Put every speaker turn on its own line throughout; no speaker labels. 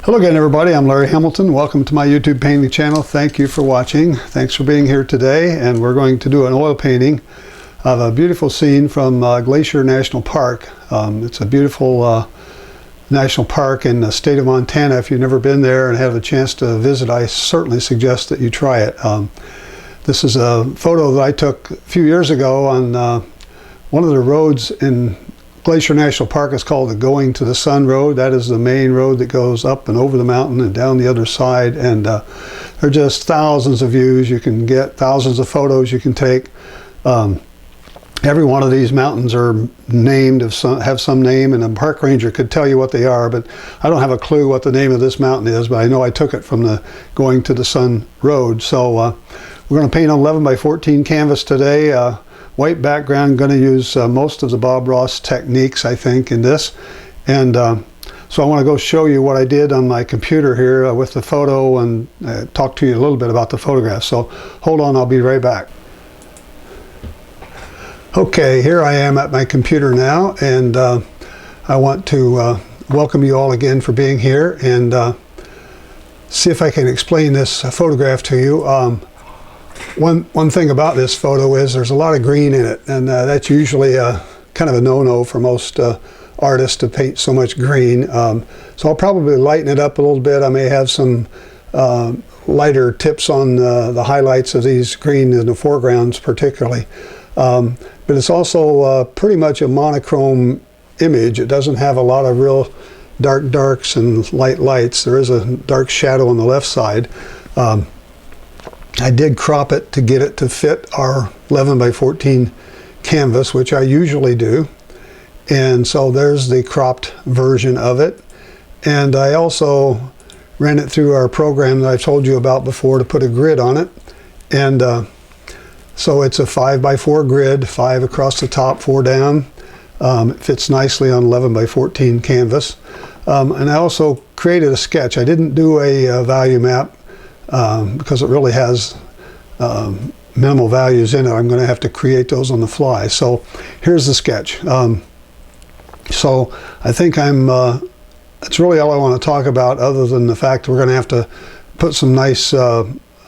Hello again, everybody. I'm Larry Hamilton. Welcome to my YouTube painting channel. Thank you for watching. Thanks for being here today. And we're going to do an oil painting of a beautiful scene from Glacier National Park. It's a beautiful national park in the state of Montana. If you've never been there and have a chance to visit, I certainly suggest that you try it. This is a photo that I took a few years ago on one of the roads in Glacier National Park. Is called the Going to the Sun Road. That is the main road that goes up and over the mountain and down the other side. And there are just thousands of views you can get, thousands of photos you can take. Every one of these mountains are named, have some name, and a park ranger could tell you what they are, but I don't have a clue what the name of this mountain is, but I know I took it from the Going to the Sun Road. So we're going to paint on 11 by 14 canvas today. White background. Going to use most of the Bob Ross techniques, I think, in this. And so I want to go show you what I did on my computer here with the photo and talk to you a little bit about the photograph. So hold on, I'll be right back. Okay, here I am at my computer now, and I want to welcome you all again for being here and see if I can explain this photograph to you. One thing about this photo is there's a lot of green in it, and that's usually kind of a no-no for most artists to paint so much green. So I'll probably lighten it up a little bit. I may have some lighter tips on the highlights of these green in the foregrounds particularly. But it's also pretty much a monochrome image. It doesn't have a lot of real darks and lights. There is a dark shadow on the left side. I did crop it to get it to fit our 11 by 14 canvas, which I usually do. And so there's the cropped version of it. And I also ran it through our program that I've told you about before to put a grid on it. And so it's a 5 by 4 grid, 5 across the top, 4 down. It fits nicely on 11 by 14 canvas. And I also created a sketch. I didn't do a value map because it really has minimal values in it. I'm going to have to create those on the fly. So here's the sketch. So I think that's really all I want to talk about, other than the fact we're going to have to put some nice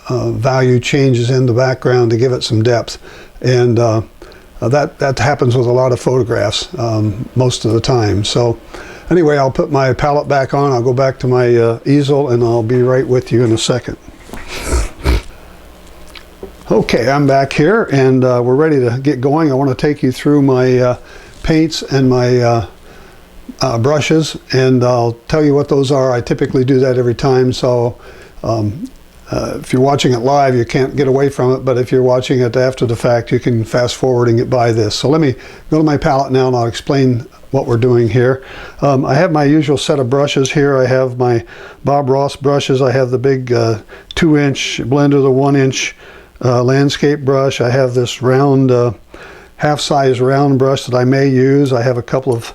value changes in the background to give it some depth. And that happens with a lot of photographs most of the time. So anyway, I'll put my palette back on. I'll go back to my easel, and I'll be right with you in a second. Okay, I'm back here, and we're ready to get going. I want to take you through my paints and my brushes, and I'll tell you what those are. I typically do that every time, so if you're watching it live, you can't get away from it, but if you're watching it after the fact, you can fast forward and get by this. So let me go to my palette now, and I'll explain what we're doing here. I have my usual set of brushes here. I have my Bob Ross brushes. I have the big 2-inch blender, the 1-inch landscape brush. I have this round, half-size round brush that I may use. I have a couple of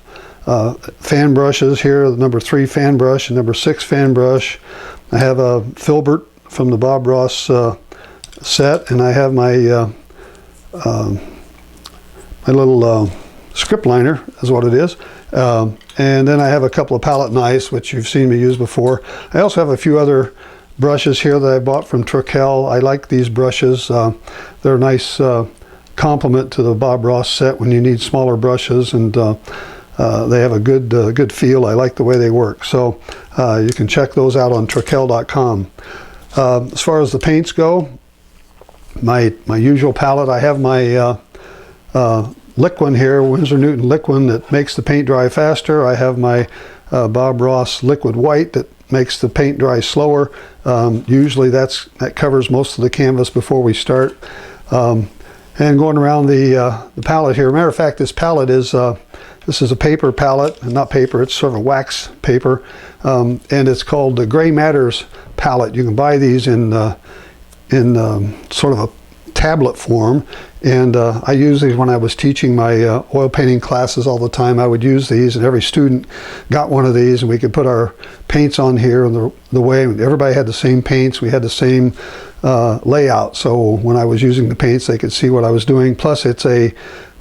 fan brushes here, the number 3 fan brush and number 6 fan brush. I have a filbert from the Bob Ross set, and I have my my little script liner is what it is. And then I have a couple of palette knives, which you've seen me use before. I also have a few other brushes here that I bought from Trekell. I like these brushes. They're a nice complement to the Bob Ross set when you need smaller brushes, and they have a good feel. I like the way they work. So you can check those out on Trekell.com. As far as the paints go, my usual palette, I have my Liquid here, Winsor Newton Liquid, that makes the paint dry faster. I have my Bob Ross Liquid White that makes the paint dry slower. Usually that covers most of the canvas before we start. And going around the palette here, matter of fact, this palette is this is a paper palette, not paper, it's sort of a wax paper, and it's called the Gray Matters palette. You can buy these in sort of a tablet form, and I use these when I was teaching my oil painting classes all the time. I would use these, and every student got one of these, and we could put our paints on here in the way everybody had the same paints. We had the same layout, so when I was using the paints, they could see what I was doing. Plus, it's a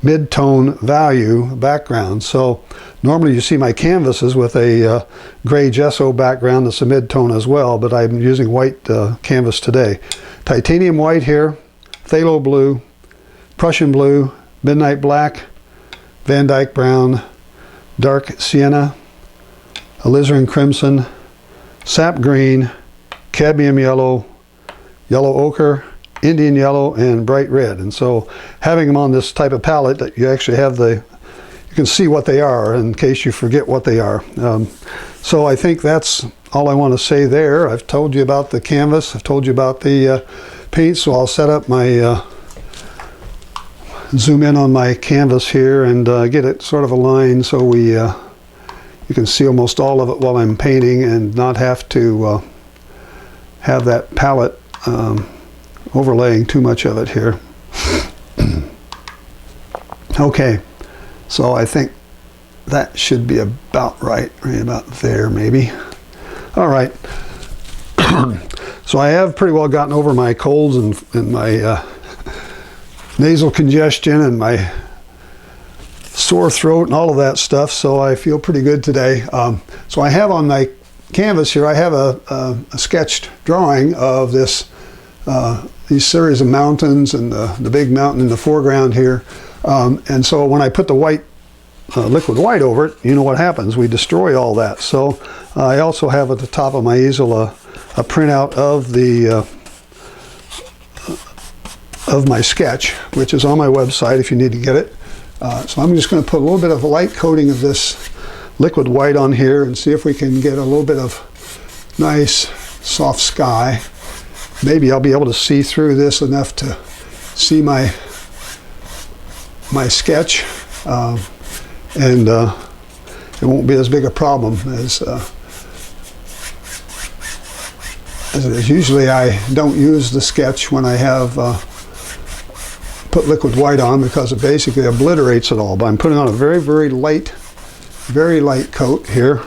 mid-tone value background. So normally you see my canvases with a gray gesso background that's a mid-tone as well, but I'm using white canvas today. Titanium white here, phthalo blue, Prussian blue, midnight black, Van Dyke brown, dark sienna, alizarin crimson, sap green, cadmium yellow, yellow ochre, Indian yellow, and bright red. And so having them on this type of palette, that you actually have you can see what they are in case you forget what they are. So I think that's all I want to say there. I've told you about the canvas, I've told you about the paint, so I'll set up my zoom in on my canvas here and get it sort of aligned so you can see almost all of it while I'm painting and not have to have that palette overlaying too much of it here. Okay, so I think that should be about right about there maybe. All right. So I have pretty well gotten over my colds and my nasal congestion and my sore throat and all of that stuff, so I feel pretty good today. So I have on my canvas here, I have a sketched drawing of these series of mountains and the big mountain in the foreground here. And so when I put the white, liquid white over it, you know what happens, we destroy all that. So I also have at the top of my easel a printout of my sketch, which is on my website if you need to get it. So I'm just going to put a little bit of a light coating of this liquid white on here and see if we can get a little bit of nice soft sky. Maybe I'll be able to see through this enough to see my sketch, and it won't be as big a problem as it is. Usually I don't use the sketch when I have put liquid white on because it basically obliterates it all, but I'm putting on a very, very light coat here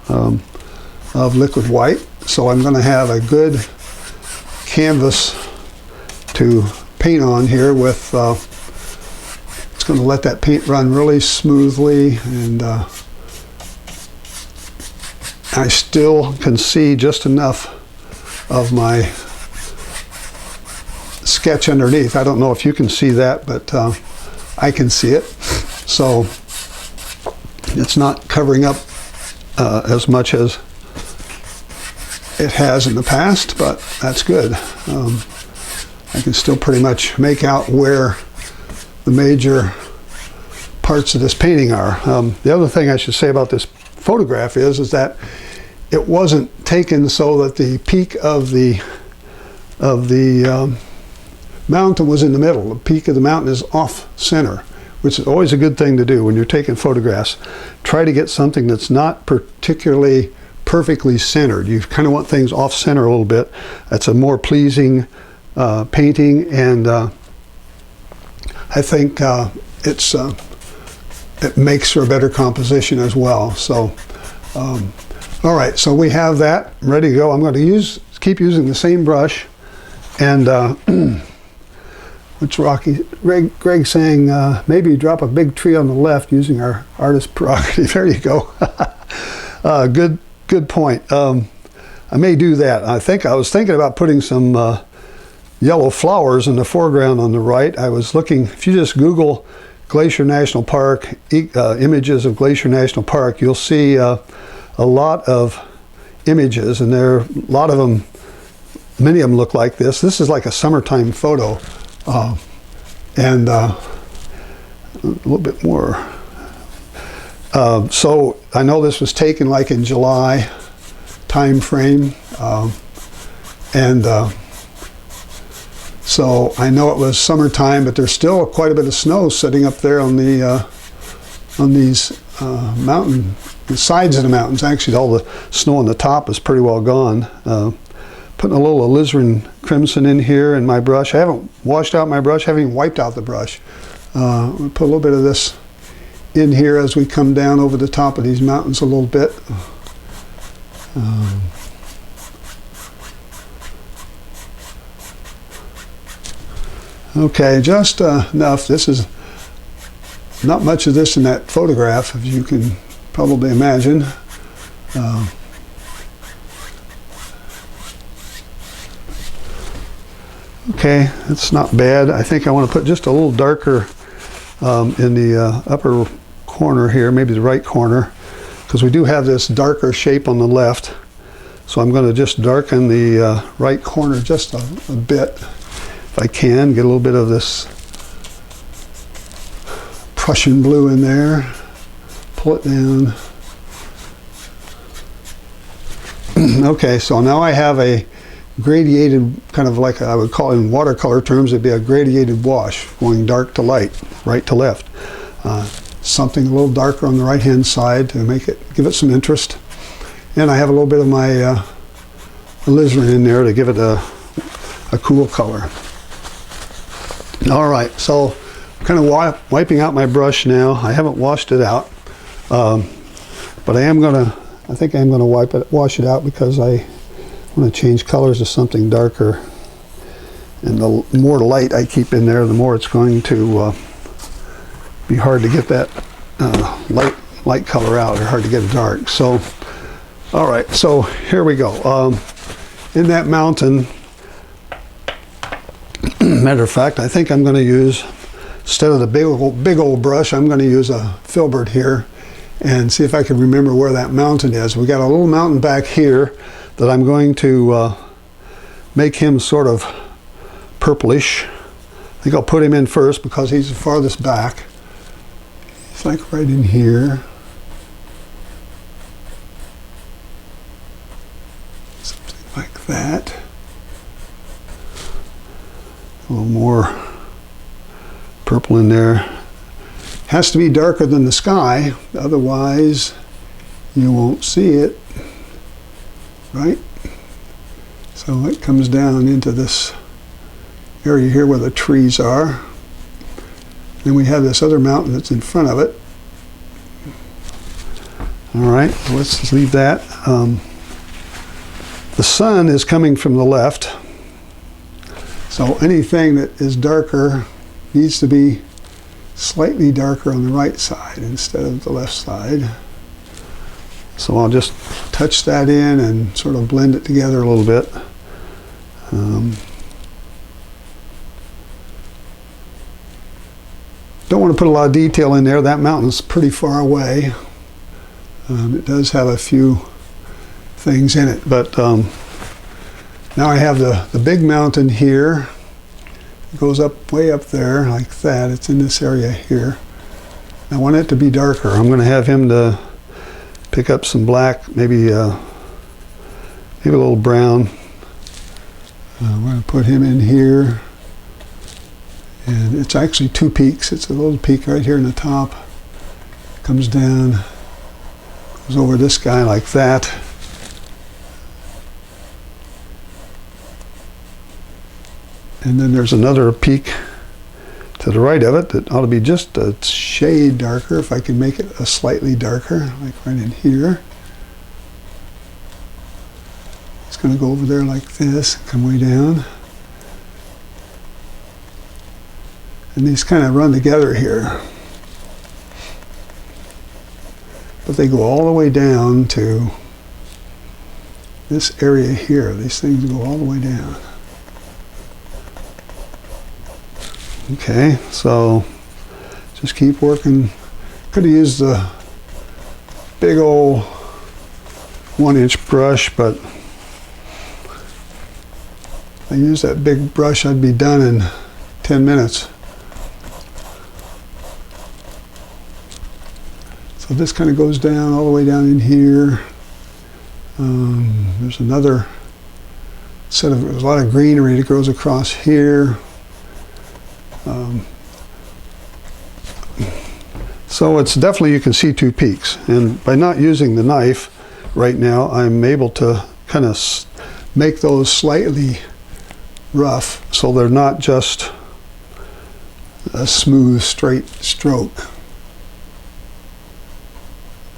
of liquid white. So I'm going to have a good canvas to paint on here with, it's going to let that paint run really smoothly, and I still can see just enough of my sketch underneath. I don't know if you can see that, but I can see it. So it's not covering up as much as it has in the past, but that's good. I can still pretty much make out where the major parts of this painting are. The other thing I should say about this photograph is that it wasn't taken so that the peak of the mountain was in the middle. The peak of the mountain is off center, which is always a good thing to do when you're taking photographs. Try to get something that's not particularly perfectly centered. You kind of want things off center a little bit. That's a more pleasing painting, and I think it makes for a better composition as well. So all right, so we have that ready to go. I'm going to keep using the same brush, and what's Greg saying, maybe drop a big tree on the left using our artist prerogative. There you go. Good point. I may do that. I was thinking about putting some yellow flowers in the foreground on the right. I was looking, if you just Google Glacier National Park, images of Glacier National Park, you'll see a lot of images, and there are a lot of them, many of them look like this. This is like a summertime photo, and a little bit more. So I know this was taken like in July time frame, and so I know it was summertime, but there's still quite a bit of snow sitting up there on these mountain, the sides of the mountains. Actually, all the snow on the top is pretty well gone. Putting a little alizarin crimson in here in my brush. I haven't washed out my brush, I haven't even wiped out the brush. We'll put a little bit of this in here as we come down over the top of these mountains a little bit. Okay, just enough. This is not much of this in that photograph, as you can probably imagine. Okay, it's not bad. I think I want to put just a little darker in the upper corner here, maybe the right corner, because we do have this darker shape on the left. So I'm going to just darken the right corner just a bit, if I can, get a little bit of this Prussian blue in there, pull it down. Okay, so now I have a gradiated, kind of like I would call it in watercolor terms, it'd be a gradiated wash, going dark to light, right to left. Something a little darker on the right hand side to make it, give it some interest. And I have a little bit of my alizarin in there to give it a cool color. All right, so I'm kind of wiping out my brush now. I haven't washed it out, but I think I'm gonna wash it out because I want to change colors to something darker. And the more light I keep in there, the more it's going to be hard to get that light color out, or hard to get it dark. So, all right, so here we go. In that mountain, matter of fact, I think I'm going to use, instead of the big old brush, I'm going to use a filbert here and see if I can remember where that mountain is. We got a little mountain back here that I'm going to make him sort of purplish. I think I'll put him in first because he's the farthest back. He's like right in here. Something like that. A little more purple in there. Has to be darker than the sky, otherwise you won't see it, right? So it comes down into this area here where the trees are. Then we have this other mountain that's in front of it. All right, let's just leave that. The sun is coming from the left, so anything that is darker needs to be slightly darker on the right side instead of the left side. So I'll just touch that in and sort of blend it together a little bit. Don't want to put a lot of detail in there. That mountain's pretty far away. It does have a few things in it, but now I have the big mountain here. It goes up way up there like that. It's in this area here. I want it to be darker. I'm going to have him to pick up some black, maybe a little brown. I'm going to put him in here. And it's actually two peaks. It's a little peak right here in the top. Comes down, goes over this guy like that. And then there's another peak to the right of it that ought to be just a shade darker, if I can make it a slightly darker, like right in here. It's going to go over there like this, come way down. And these kind of run together here. But they go all the way down to this area here. These things go all the way down. Okay, so just keep working. Could have used the big old 1-inch brush, but if I use that big brush, I'd be done in 10 minutes. So this kind of goes down all the way down in here. There's another set of, there's a lot of greenery that goes across here. So it's definitely, you can see two peaks, and by not using the knife right now, I'm able to kind of make those slightly rough so they're not just a smooth straight stroke.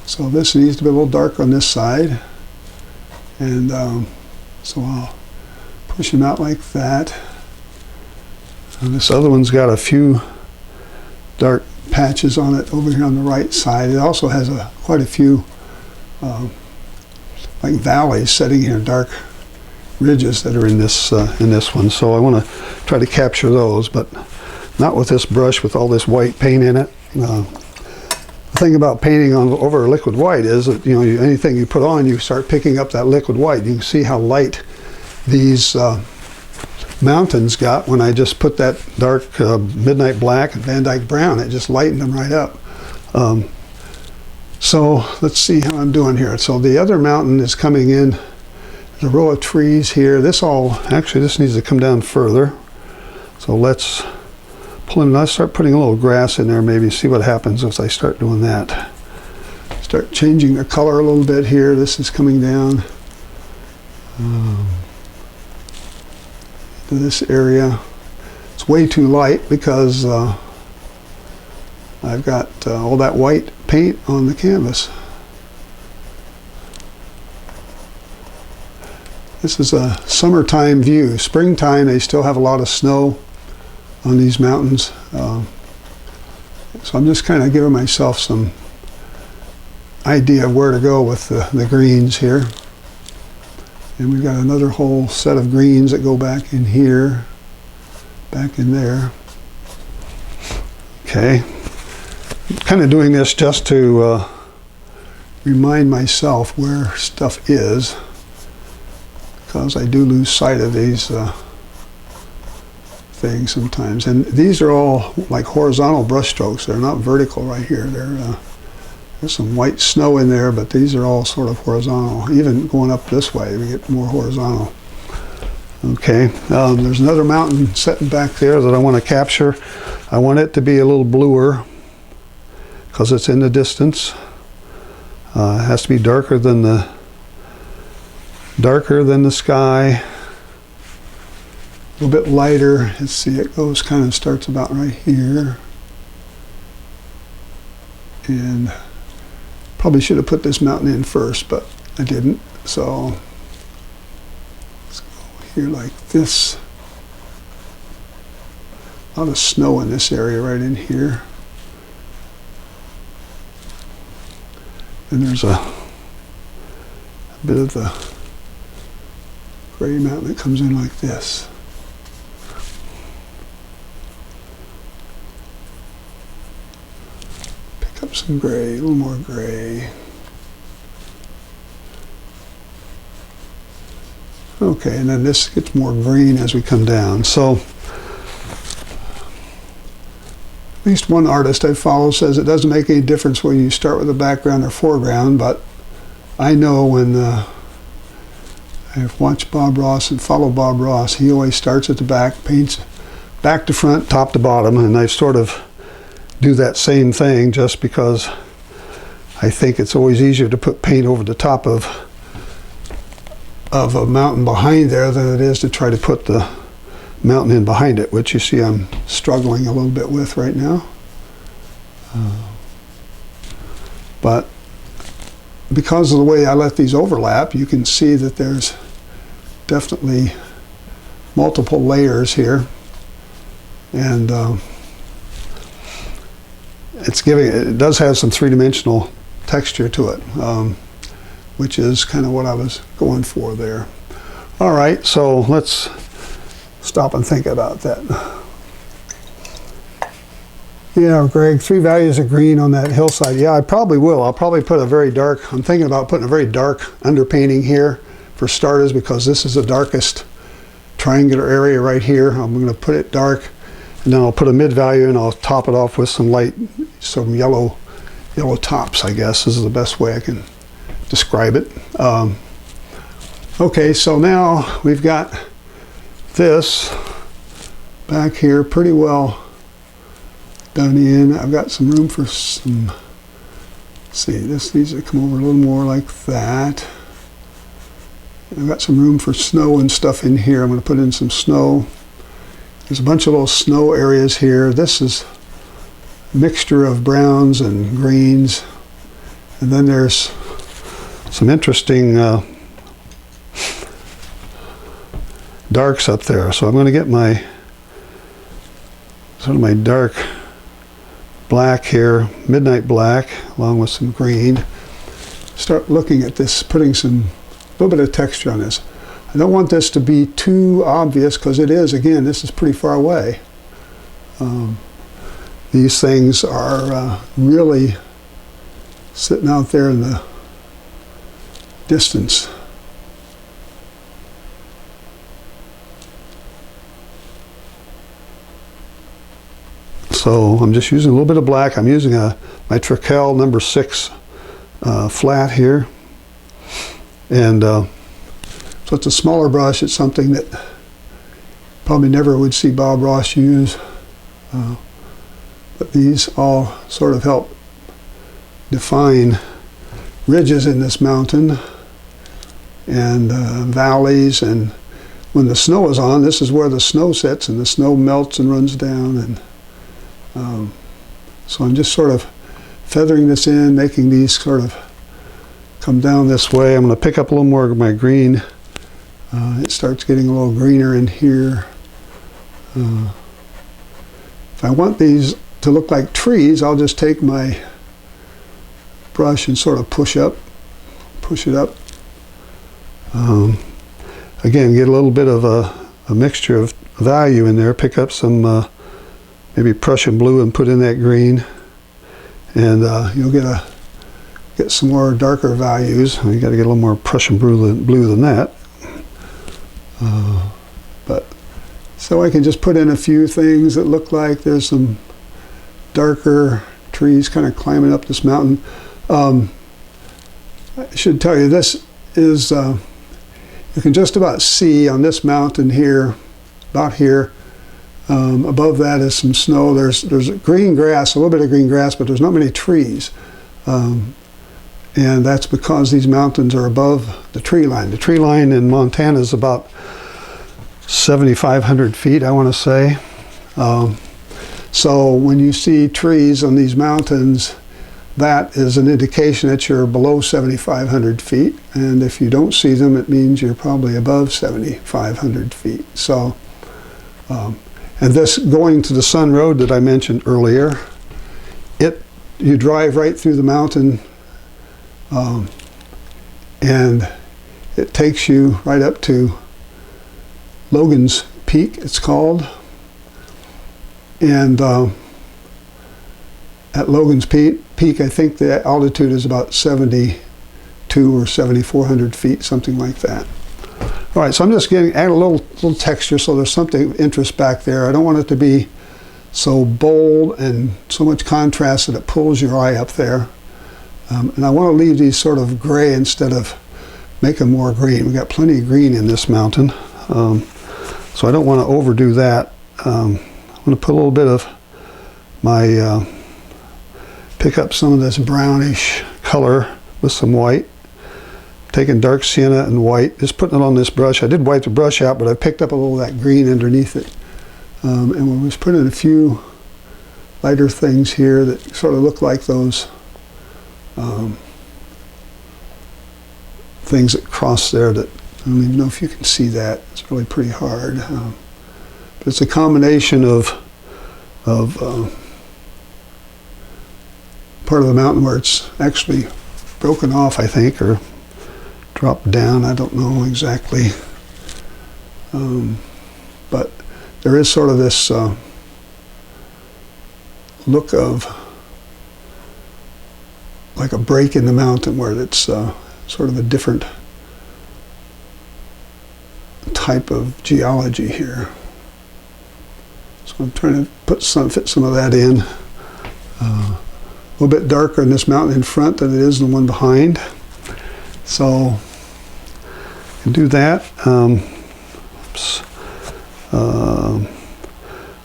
So this needs to be a little darker on this side, and so I'll push them out like that. And this other one's got a few dark patches on it over here on the right side. It also has quite a few like valleys setting here, dark ridges that are in this one. So I want to try to capture those, but not with this brush with all this white paint in it. The thing about painting over liquid white is that anything you put on, you start picking up that liquid white. You can see how light these mountains got when I just put that dark midnight black and Van Dyke brown. It just lightened them right up. So let's see how I'm doing here. So the other mountain is coming in. There's a row of trees here. This needs to come down further. So let's start putting a little grass in there, maybe see what happens if I start doing that. Start changing the color a little bit here. This is coming down to this area. It's way too light because I've got all that white paint on the canvas. This is a summertime view. Springtime, they still have a lot of snow on these mountains. So I'm just kind of giving myself some idea of where to go with the greens here. And we've got another whole set of greens that go back in here, back in there. Okay. I'm kind of doing this just to remind myself where stuff is, because I do lose sight of these things sometimes. And these are all like horizontal brush strokes. They're not vertical right here. There's some white snow in there, but these are all sort of horizontal. Even going up this way, we get more horizontal. Okay, there's another mountain sitting back there that I want to capture. I want it to be a little bluer because it's in the distance. It has to be darker than the sky. A little bit lighter. Let's see, it kind of starts about right here. And probably should have put this mountain in first, but I didn't. So let's go here like this. A lot of snow in this area right in here. And there's a bit of the gray mountain that comes in like this. Pick up some gray, a little more gray. Okay, and then this gets more green as we come down. So at least one artist I follow says it doesn't make any difference whether you start with a background or foreground, but I know when I've watched Bob Ross and follow Bob Ross, he always starts at the back, paints back to front, top to bottom, and I sort of do that same thing just because I think it's always easier to put paint over the top of a mountain behind there than it is to try to put the mountain in behind it, which you see I'm struggling a little bit with right now. But because of the way I let these overlap, you can see that there's definitely multiple layers here, and it does have some three-dimensional texture to it, which is kind of what I was going for there. All right, so let's stop and think about that. Yeah, Greg, 3 values of green on that hillside. Yeah, I probably will. I'll probably put a very dark, I'm thinking about putting a very dark underpainting here for starters, because this is the darkest triangular area right here. I'm going to put it dark, and then I'll put a mid value and I'll top it off with some light, some yellow tops, I guess. This is the best way I can describe it. Okay, so now we've got this back here pretty well done in. I've got some room for some, let's see, this needs to come over a little more like that. I've got some room for snow and stuff in here. I'm going to put in some snow. There's a bunch of little snow areas here. This is a mixture of browns and greens. And then there's some interesting darks up there. So I'm going to get my sort of my dark black here, midnight black, along with some green. Start looking at this, putting a little bit of texture on this. I don't want this to be too obvious, because it is, again, this is pretty far away. These things are really sitting out there in the distance. So I'm just using a little bit of black. I'm using my Trekell number 6 flat here. And so it's a smaller brush. It's something that probably never would see Bob Ross use. But these all sort of help define ridges in this mountain and valleys. And when the snow is on, this is where the snow sits, and the snow melts and runs down. And so I'm just sort of feathering this in, making these sort of come down this way. I'm going to pick up a little more of my green. It starts getting a little greener in here. If I want these to look like trees, I'll just take my brush and sort of push it up. Again, get a little bit of a mixture of value in there. Pick up some maybe Prussian blue and put in that green, and you'll get some more darker values. You got to get a little more Prussian blue than that. But so I can just put in a few things that look like there's some darker trees kind of climbing up this mountain. I should tell you, this is you can just about see on this mountain here, about here. Above that is some snow. There's green grass, a little bit of green grass, but there's not many trees. And that's because these mountains are above the tree line. The tree line in Montana is about 7,500 feet, I want to say. So when you see trees on these mountains, that is an indication that you're below 7,500 feet. And if you don't see them, it means you're probably above 7,500 feet. So, and this going to the Sun Road that I mentioned earlier, you drive right through the mountain, and it takes you right up to Logan's Peak, it's called. And at Logan's Peak, I think the altitude is about 72 or 7,400 feet, something like that. All right, so I'm just add a little texture so there's something of interest back there. I don't want it to be so bold and so much contrast that it pulls your eye up there. And I want to leave these sort of gray instead of make them more green. We've got plenty of green in this mountain. So I don't want to overdo that. I'm going to put a little bit of my, pick up some of this brownish color with some white. Taking dark sienna and white, just putting it on this brush. I did wipe the brush out, but I picked up a little of that green underneath it. And we just put in a few lighter things here that sort of look like those things that cross there that I don't even know if you can see that. It's really pretty hard. But it's a combination of part of the mountain where it's actually broken off, I think, or dropped down. I don't know exactly. But there is sort of this look of like a break in the mountain where it's sort of a different type of geology here. So I'm trying to fit some of that in. A little bit darker in this mountain in front than it is in the one behind. So I can do that.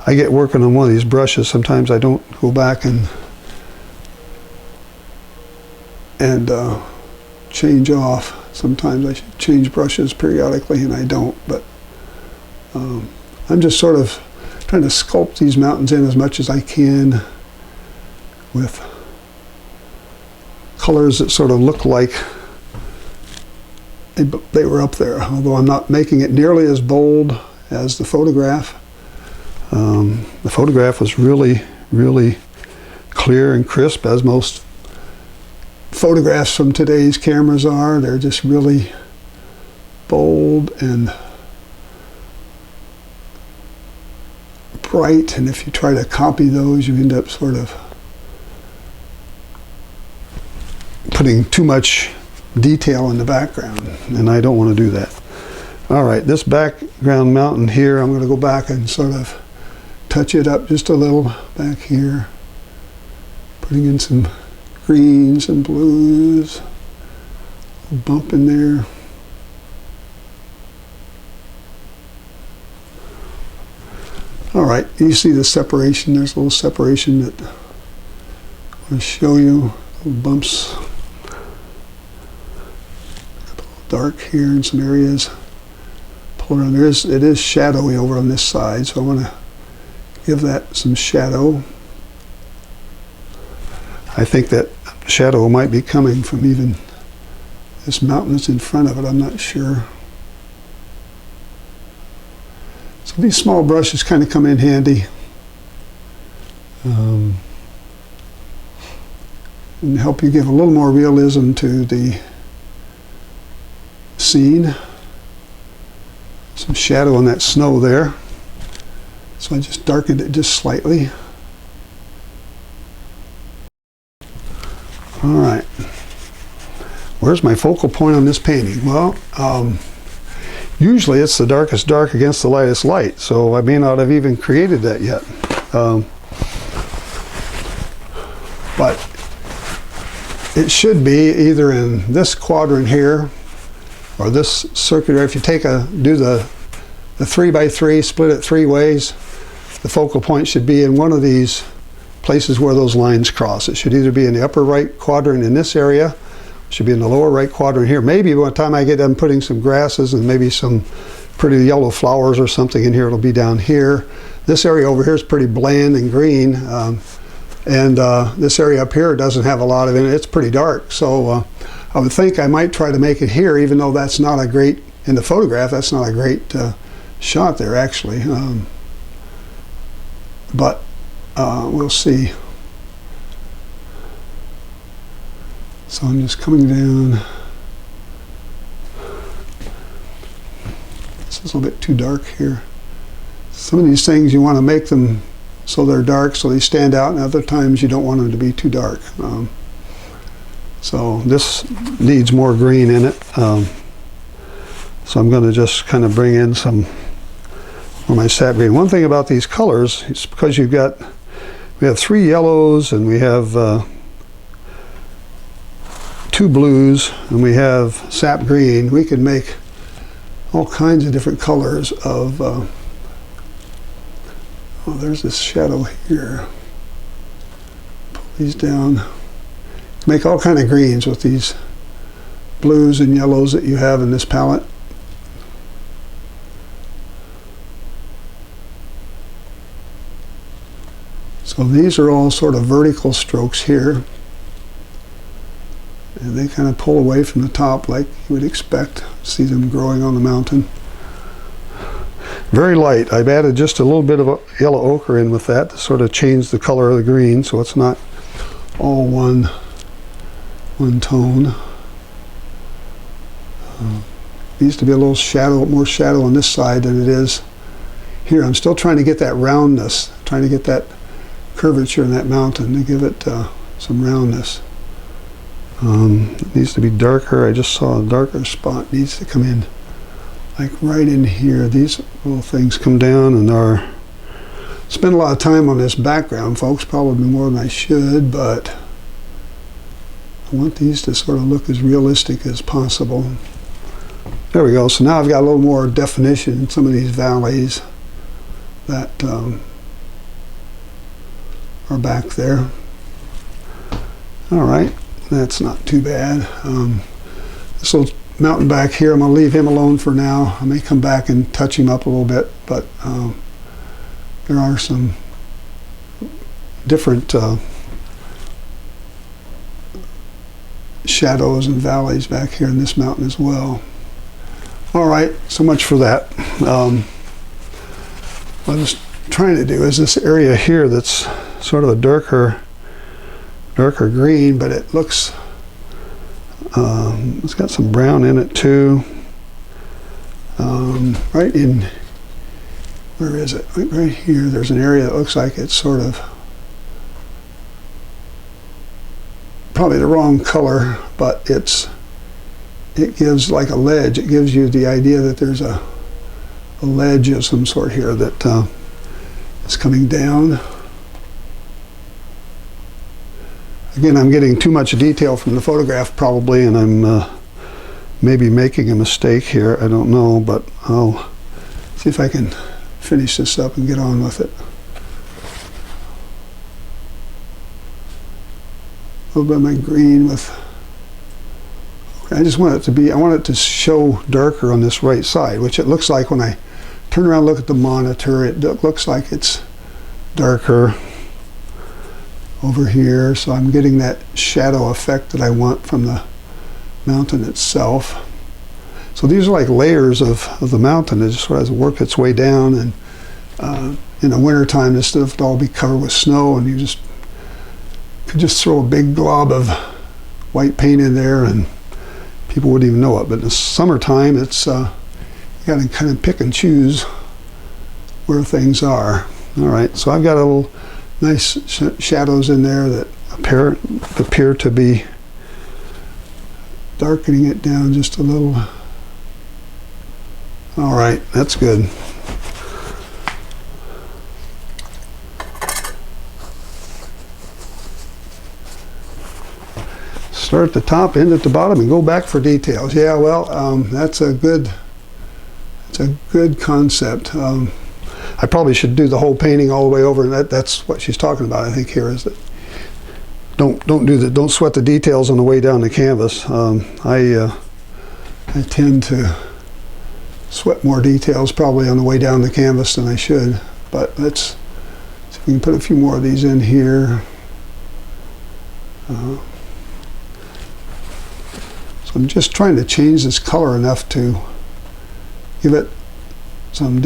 I get working on one of these brushes. Sometimes I don't go back and change off. Sometimes I should change brushes periodically and I don't, but I'm just sort of trying to sculpt these mountains in as much as I can with colors that sort of look like they were up there, although I'm not making it nearly as bold as the photograph. The photograph was really clear and crisp, as most photographs from today's cameras are. They're just really bold and bright, and if you try to copy those, you end up sort of putting too much detail in the background, and I don't want to do that. All right, this background mountain here, I'm going to go back and sort of touch it up just a little back here, putting in some greens and blues, a bump in there. All right, you see the separation. There's a little separation that I want to show you. Little bumps, a little dark here in some areas. Pull around. It is shadowy over on this side, so I want to give that some shadow. I think that shadow might be coming from even this mountain that's in front of it. I'm not sure. So these small brushes kind of come in handy. And help you give a little more realism to the scene. Some shadow on that snow there. So I just darkened it just slightly. All right. Where's my focal point on this painting? Well, usually it's the darkest dark against the lightest light, so I may not have even created that yet. But it should be either in this quadrant here or this circular. If you do the 3x3, split it 3 ways, the focal point should be in one of these places where those lines cross. It should either be in the upper right quadrant in this area, should be in the lower right quadrant here. Maybe by the time I get done putting some grasses and maybe some pretty yellow flowers or something in here, it'll be down here. This area over here is pretty bland and green, and this area up here doesn't have a lot of it. It's pretty dark, so I would think I might try to make it here, even though that's not a great, in the photograph, that's not a great shot there actually. But we'll see. So I'm just coming down. This is a little bit too dark here. Some of these things you want to make them so they're dark so they stand out, and other times you don't want them to be too dark. So this needs more green in it. So I'm going to just kind of bring in some of my sap green. One thing about these colors is because we have 3 yellows and we have 2 blues and we have sap green, we can make all kinds of different colors of oh, there's this shadow here. Pull these down. Make all kind of greens with these blues and yellows that you have in this palette. So these are all sort of vertical strokes here. And they kind of pull away from the top like you would expect. See them growing on the mountain. Very light. I've added just a little bit of a yellow ochre in with that to sort of change the color of the green, so it's not all one tone. Needs to be a little shadow, more shadow on this side than it is here. I'm still trying to get that roundness, trying to get that curvature in that mountain to give it some roundness. It needs to be darker. I just saw a darker spot. It needs to come in like right in here. These little things come down and are spend a lot of time on this background, folks, probably more than I should, but I want these to sort of look as realistic as possible. There we go. So now I've got a little more definition in some of these valleys that are back there. All right. That's not too bad. This little mountain back here, I'm going to leave him alone for now. I may come back and touch him up a little bit, but there are some different shadows and valleys back here in this mountain as well. All right, so much for that. What I was trying to do is this area here that's sort of a darker darker green, but it looks, it's got some brown in it too. Right in, where is it? Right here, there's an area that looks like it's sort of probably the wrong color, but it gives like a ledge. It gives you the idea that there's a ledge of some sort here that is coming down. Again, I'm getting too much detail from the photograph probably, and I'm maybe making a mistake here. I don't know, but I'll see if I can finish this up and get on with it. A little bit of my green with, I just want it to be, I want it to show darker on this right side, which it looks like when I turn around and look at the monitor, it looks like it's darker over here. So I'm getting that shadow effect that I want from the mountain itself. So these are like layers of the mountain. It just sort of has worked its way down, and in the winter time this stuff would all be covered with snow, and you could just throw a big glob of white paint in there and people wouldn't even know it. But in the summertime, it's you got to kind of pick and choose where things are. All right, so I've got a little nice shadows in there that appear to be darkening it down just a little. All right, that's good. Start at the top, end at the bottom, and go back for details. Yeah, well, that's a good concept. I probably should do the whole painting all the way over, and that's what she's talking about, I think, here, is that don't sweat the details on the way down the canvas. I tend to sweat more details probably on the way down the canvas than I should. But let's see if we can put a few more of these in here. So I'm just trying to change this color enough to give it some a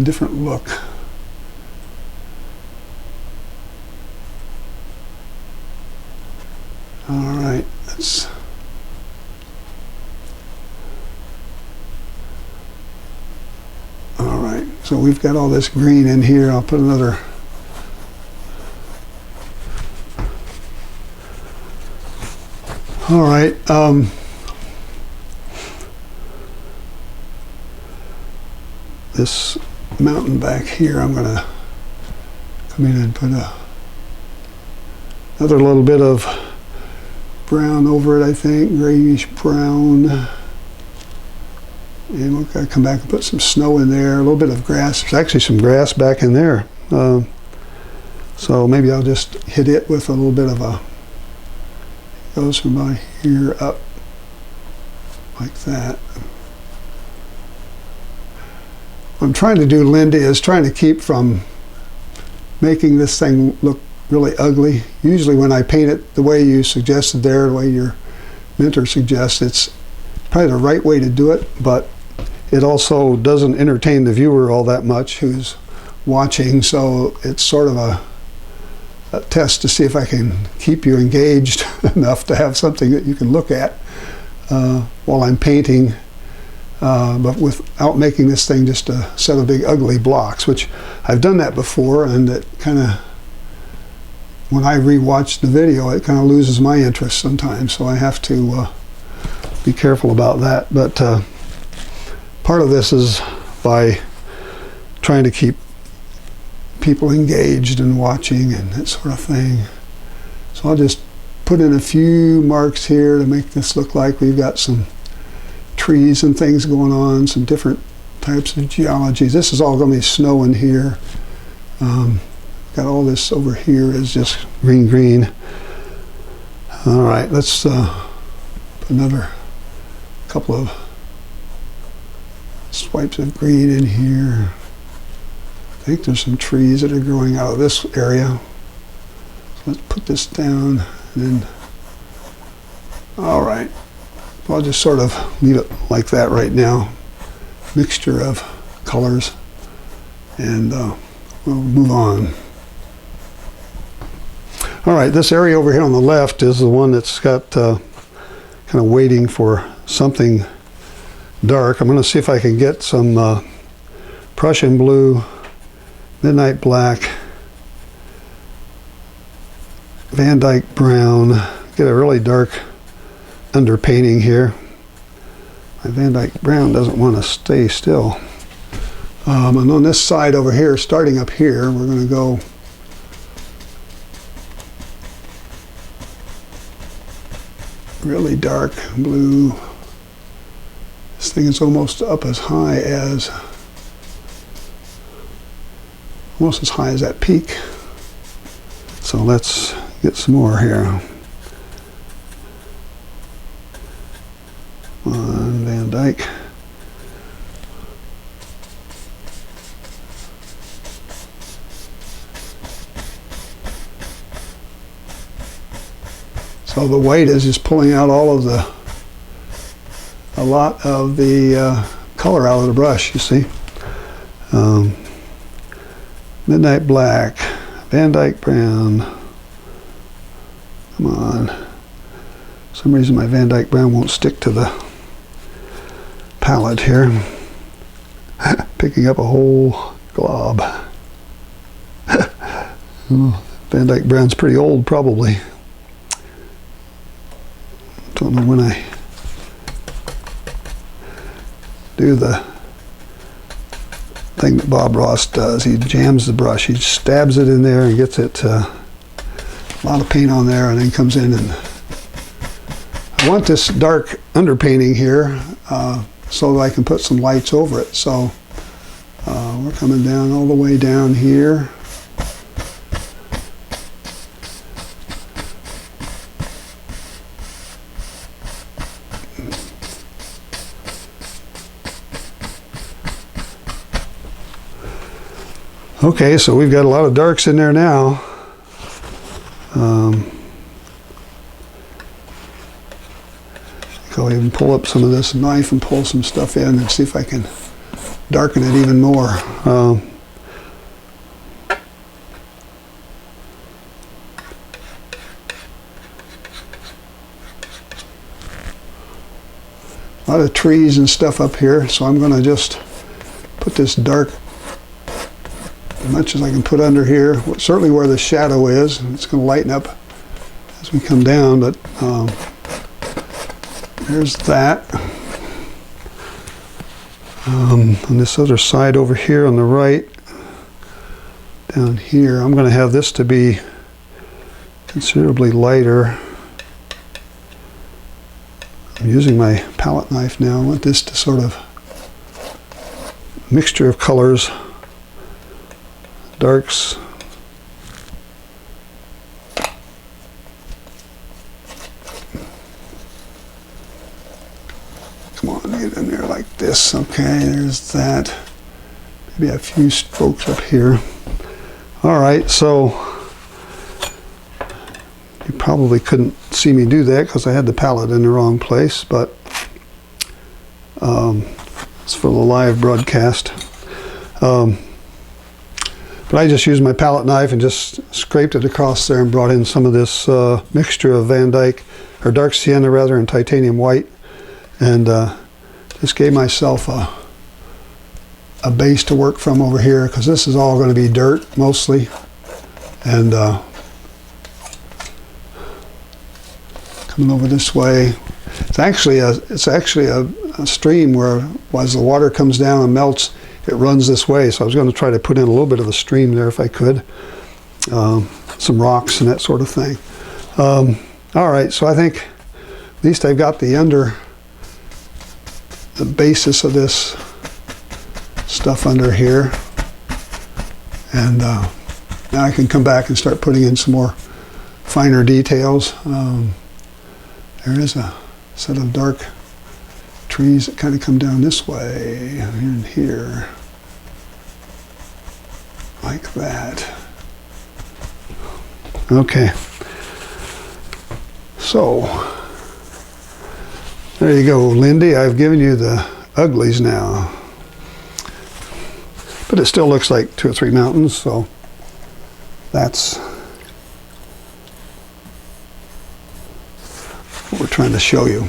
different look. All right, that's all right. So we've got all this green in here. I'll put another. All right. This mountain back here, I'm going to come in and put another little bit of brown over it, I think, grayish brown. And we're going to come back and put some snow in there, a little bit of grass. There's actually some grass back in there. So maybe I'll just hit it with a little bit of a, goes from about here up like that. What I'm trying to do, Lindy, is trying to keep from making this thing look really ugly. Usually when I paint it the way you suggested there, the way your mentor suggests, it's probably the right way to do it, but it also doesn't entertain the viewer all that much who's watching, so it's sort of a test to see if I can keep you engaged enough to have something that you can look at while I'm painting, but without making this thing just a set of big ugly blocks, which I've done that before, and it kind of, when I rewatch the video, it kind of loses my interest sometimes, so I have to be careful about that. But part of this is by trying to keep people engaged and watching and that sort of thing. So I'll just put in a few marks here to make this look like we've got some trees and things going on, some different types of geologies. This is all going to be snow in here. Got all this over here is just green. All right, let's put another couple of swipes of green in here. I think there's some trees that are growing out of this area. So let's put this down, and then, all right. So I'll just sort of leave it like that right now. Mixture of colors, and we'll move on. All right, this area over here on the left is the one that's got kind of waiting for something dark. I'm going to see if I can get some Prussian blue, midnight black, Van Dyke brown, get a really dark underpainting here. My Van Dyke brown doesn't want to stay still. And on this side over here, starting up here, we're going to go really dark blue. This thing is almost up as high as, almost as high as that peak. So let's get some more here. On Van Dyke. So the white is just pulling out all of a lot of the color out of the brush, you see. Midnight black, Van Dyke brown. Come on. For some reason my Van Dyke brown won't stick to the palette here. Picking up a whole glob. Van Dyke brown's pretty old, probably. Don't know when I do the thing that Bob Ross does. He jams the brush, he stabs it in there and gets it a lot of paint on there, and then comes in and I want this dark underpainting here so that I can put some lights over it. So we're coming down all the way down here. Okay, so we've got a lot of darks in there now. I'll even pull up some of this knife and pull some stuff in and see if I can darken it even more. A lot of trees and stuff up here, so I'm going to just put this dark as much as I can put under here, certainly where the shadow is. It's going to lighten up as we come down, but there's that. On this other side over here on the right, down here, I'm going to have this to be considerably lighter. I'm using my palette knife now. I want this to sort of mixture of colors. Darks. Come on, get in there like this. Okay, there's that. Maybe a few strokes up here. All right, so you probably couldn't see me do that because I had the palette in the wrong place, but it's for the live broadcast. But I just used my palette knife and just scraped it across there and brought in some of this mixture of Van Dyke, or dark sienna rather, and titanium white, and just gave myself a base to work from over here, because this is all going to be dirt mostly, and coming over this way. It's actually a stream where as the water comes down and melts, it runs this way, so I was going to try to put in a little bit of a stream there if I could. Some rocks and that sort of thing. All right, so I think at least I've got the basis of this stuff under here. And now I can come back and start putting in some more finer details. There is a set of dark trees that kind of come down this way and here, like that. Okay, so there you go, Lindy. I've given you the uglies now, but it still looks like 2 or 3 mountains, so that's trying to show you.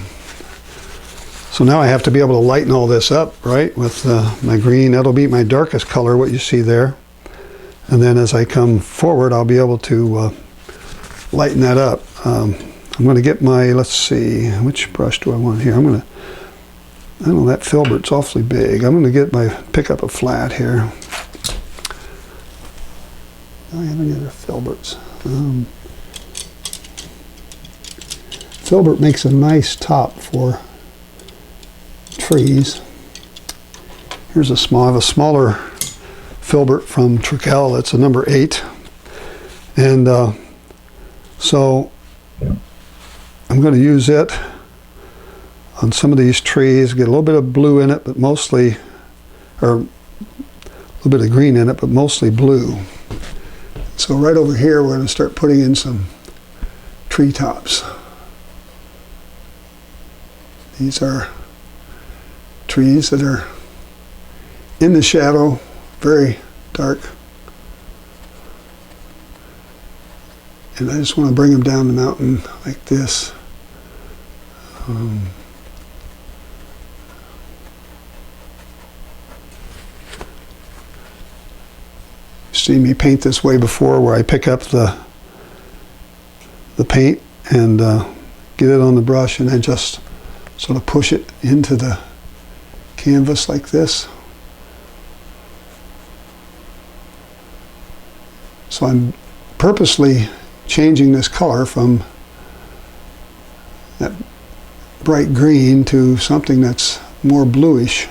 So now I have to be able to lighten all this up, right, with my green. That'll be my darkest color, what you see there. And then as I come forward, I'll be able to lighten that up. I'm going to get my, let's see, which brush do I want here? I don't know, that filbert's awfully big. I'm going to pick up a flat here. Do I have any other filberts? Filbert makes a nice top for trees. Here's I have a smaller filbert from Trekell. It's a number 8. And so I'm going to use it on some of these trees, get a little bit of blue in it, but mostly, or a little bit of green in it, but mostly blue. So right over here, we're going to start putting in some treetops. These are trees that are in the shadow, very dark. And I just want to bring them down the mountain like this. You've seen me paint this way before, where I pick up the paint and get it on the brush and then just sort of push it into the canvas like this. So I'm purposely changing this color from that bright green to something that's more bluish.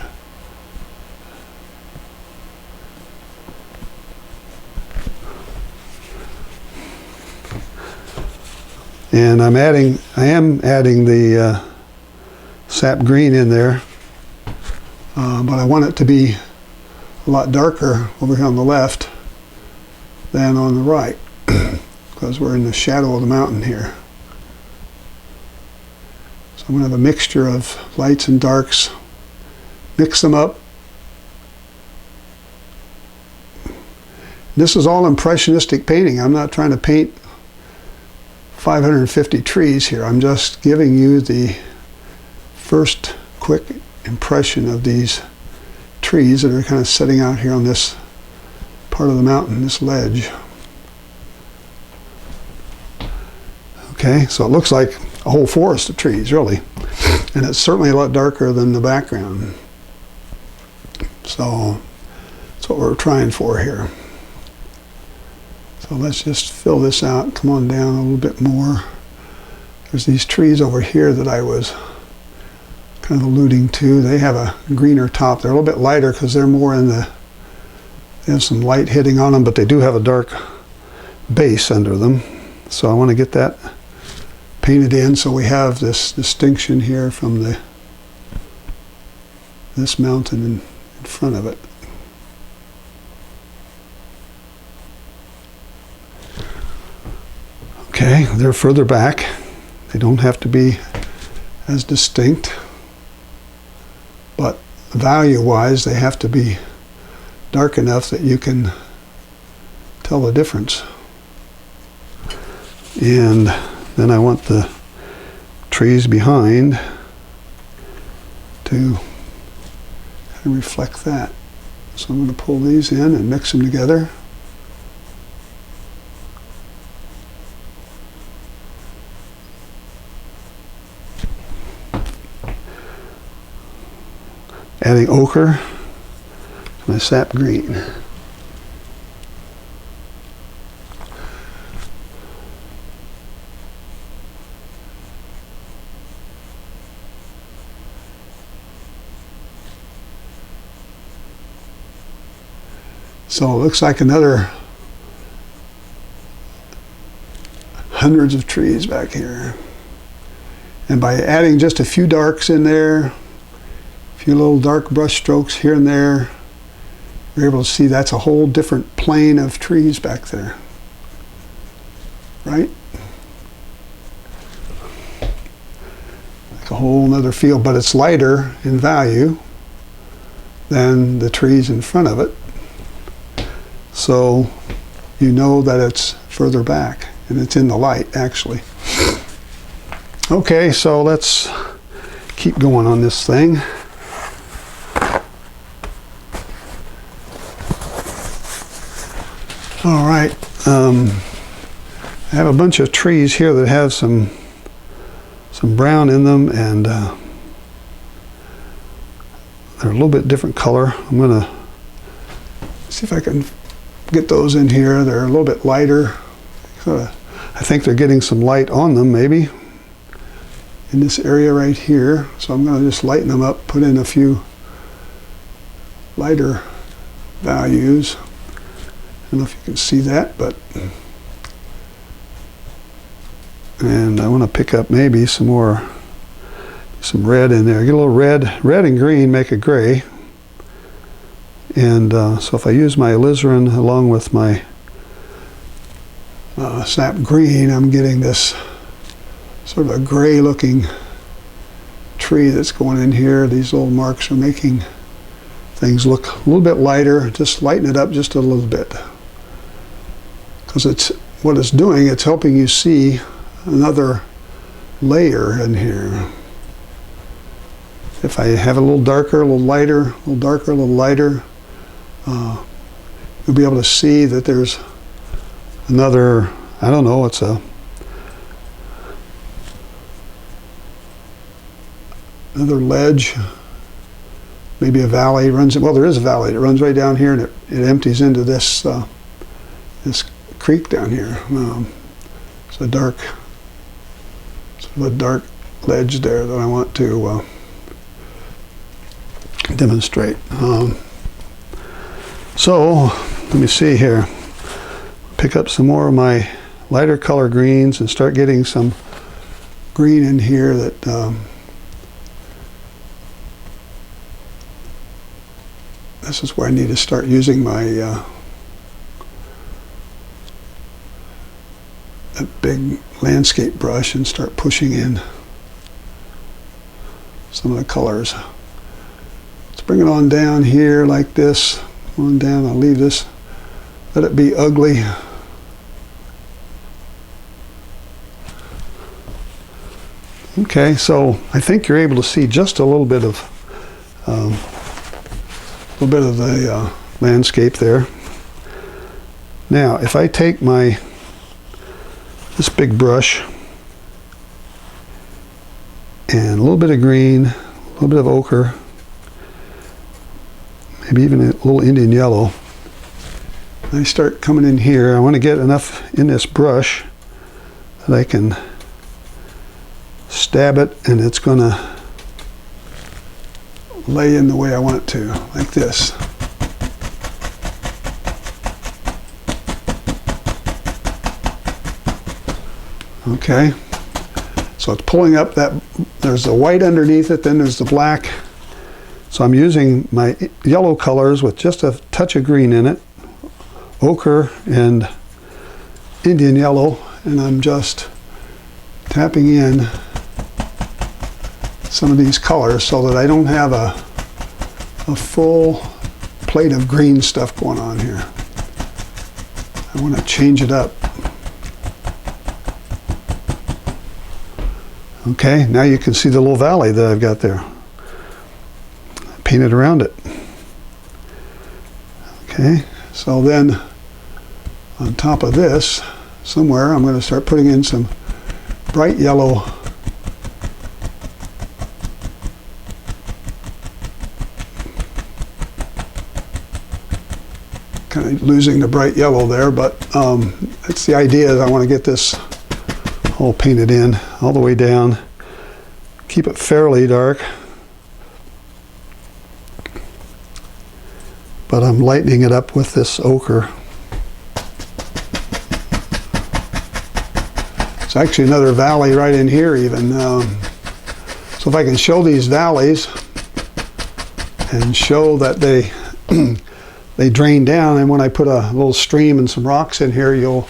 And I am adding the sap green in there, but I want it to be a lot darker over here on the left than on the right, because we're in the shadow of the mountain here. So I'm going to have a mixture of lights and darks, mix them up. This is all impressionistic painting. I'm not trying to paint 550 trees here. I'm just giving you the first quick impression of these trees that are kind of setting out here on this part of the mountain, this ledge. Okay, so it looks like a whole forest of trees, really. And it's certainly a lot darker than the background. So that's what we're trying for here. So let's just fill this out, come on down a little bit more. There's these trees over here that I was kind of alluding to. They have a greener top. They're a little bit lighter because they're more in the, they have some light hitting on them, but they do have a dark base under them. So I want to get that painted in so we have this distinction here from this mountain in front of it. Okay, they're further back. They don't have to be as distinct, but value-wise, they have to be dark enough that you can tell the difference. And then I want the trees behind to kind of reflect that. So I'm going to pull these in and mix them together. Adding ochre to my sap green. So it looks like another hundreds of trees back here. And by adding just a few darks in there, a few little dark brush strokes here and there, you're able to see that's a whole different plane of trees back there, right? Like a whole nother field, but it's lighter in value than the trees in front of it. So you know that it's further back and it's in the light, actually. Okay, so let's keep going on this thing. All right, I have a bunch of trees here that have some brown in them, and they're a little bit different color. I'm gonna see if I can get those in here. They're a little bit lighter. I think they're getting some light on them, maybe in this area right here. So I'm gonna just lighten them up, put in a few lighter values. I don't know if you can see that, but, and I want to pick up maybe some red in there. Get a little red and green make a gray. And so if I use my alizarin along with my sap green, I'm getting this sort of a gray looking tree that's going in here. These little marks are making things look a little bit lighter. Just lighten it up just a little bit. Because it's what it's doing, it's helping you see another layer in here. If I have a little darker, a little lighter, a little darker, a little lighter, you'll be able to see that there's another, I don't know, it's another ledge, maybe a valley runs, well, there is a valley that runs right down here, and it empties into this this creek down here. It's a dark, sort of a dark ledge there that I want to demonstrate. So let me see here. Pick up some more of my lighter color greens and start getting some green in here that this is where I need to start using my a big landscape brush and start pushing in some of the colors. Let's bring it on down here like this. On down, I'll leave this, let it be ugly. Okay, so I think you're able to see just a little bit of the landscape there. Now, if I take this big brush and a little bit of green, a little bit of ochre, maybe even a little Indian yellow, I start coming in here. I want to get enough in this brush that I can stab it and it's going to lay in the way I want it to, like this. Okay, so it's pulling up that, there's the white underneath it, then there's the black. So I'm using my yellow colors with just a touch of green in it, ochre and Indian yellow, and I'm just tapping in some of these colors so that I don't have a full plate of green stuff going on here. I want to change it up. Okay, now you can see the little valley that I've got there. Painted around it. Okay, so then on top of this, somewhere I'm going to start putting in some bright yellow kind of losing the bright yellow there, but that's the idea. Is I want to get this all painted in all the way down, keep it fairly dark, but I'm lightening it up with this ochre. It's actually another valley right in here even. So if I can show these valleys and show that they they drain down, and when I put a little stream and some rocks in here, you'll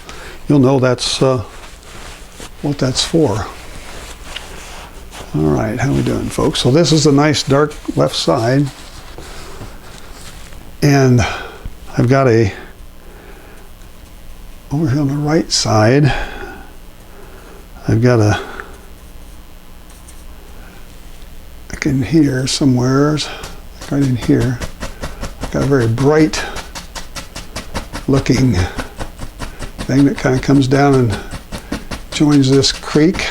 know that's what that's for. All right, how we doing, folks? So this is a nice dark left side, and I've got over here on the right side, I've got back in here somewhere, right in here. Got a very bright looking thing that kind of comes down and joins this creek.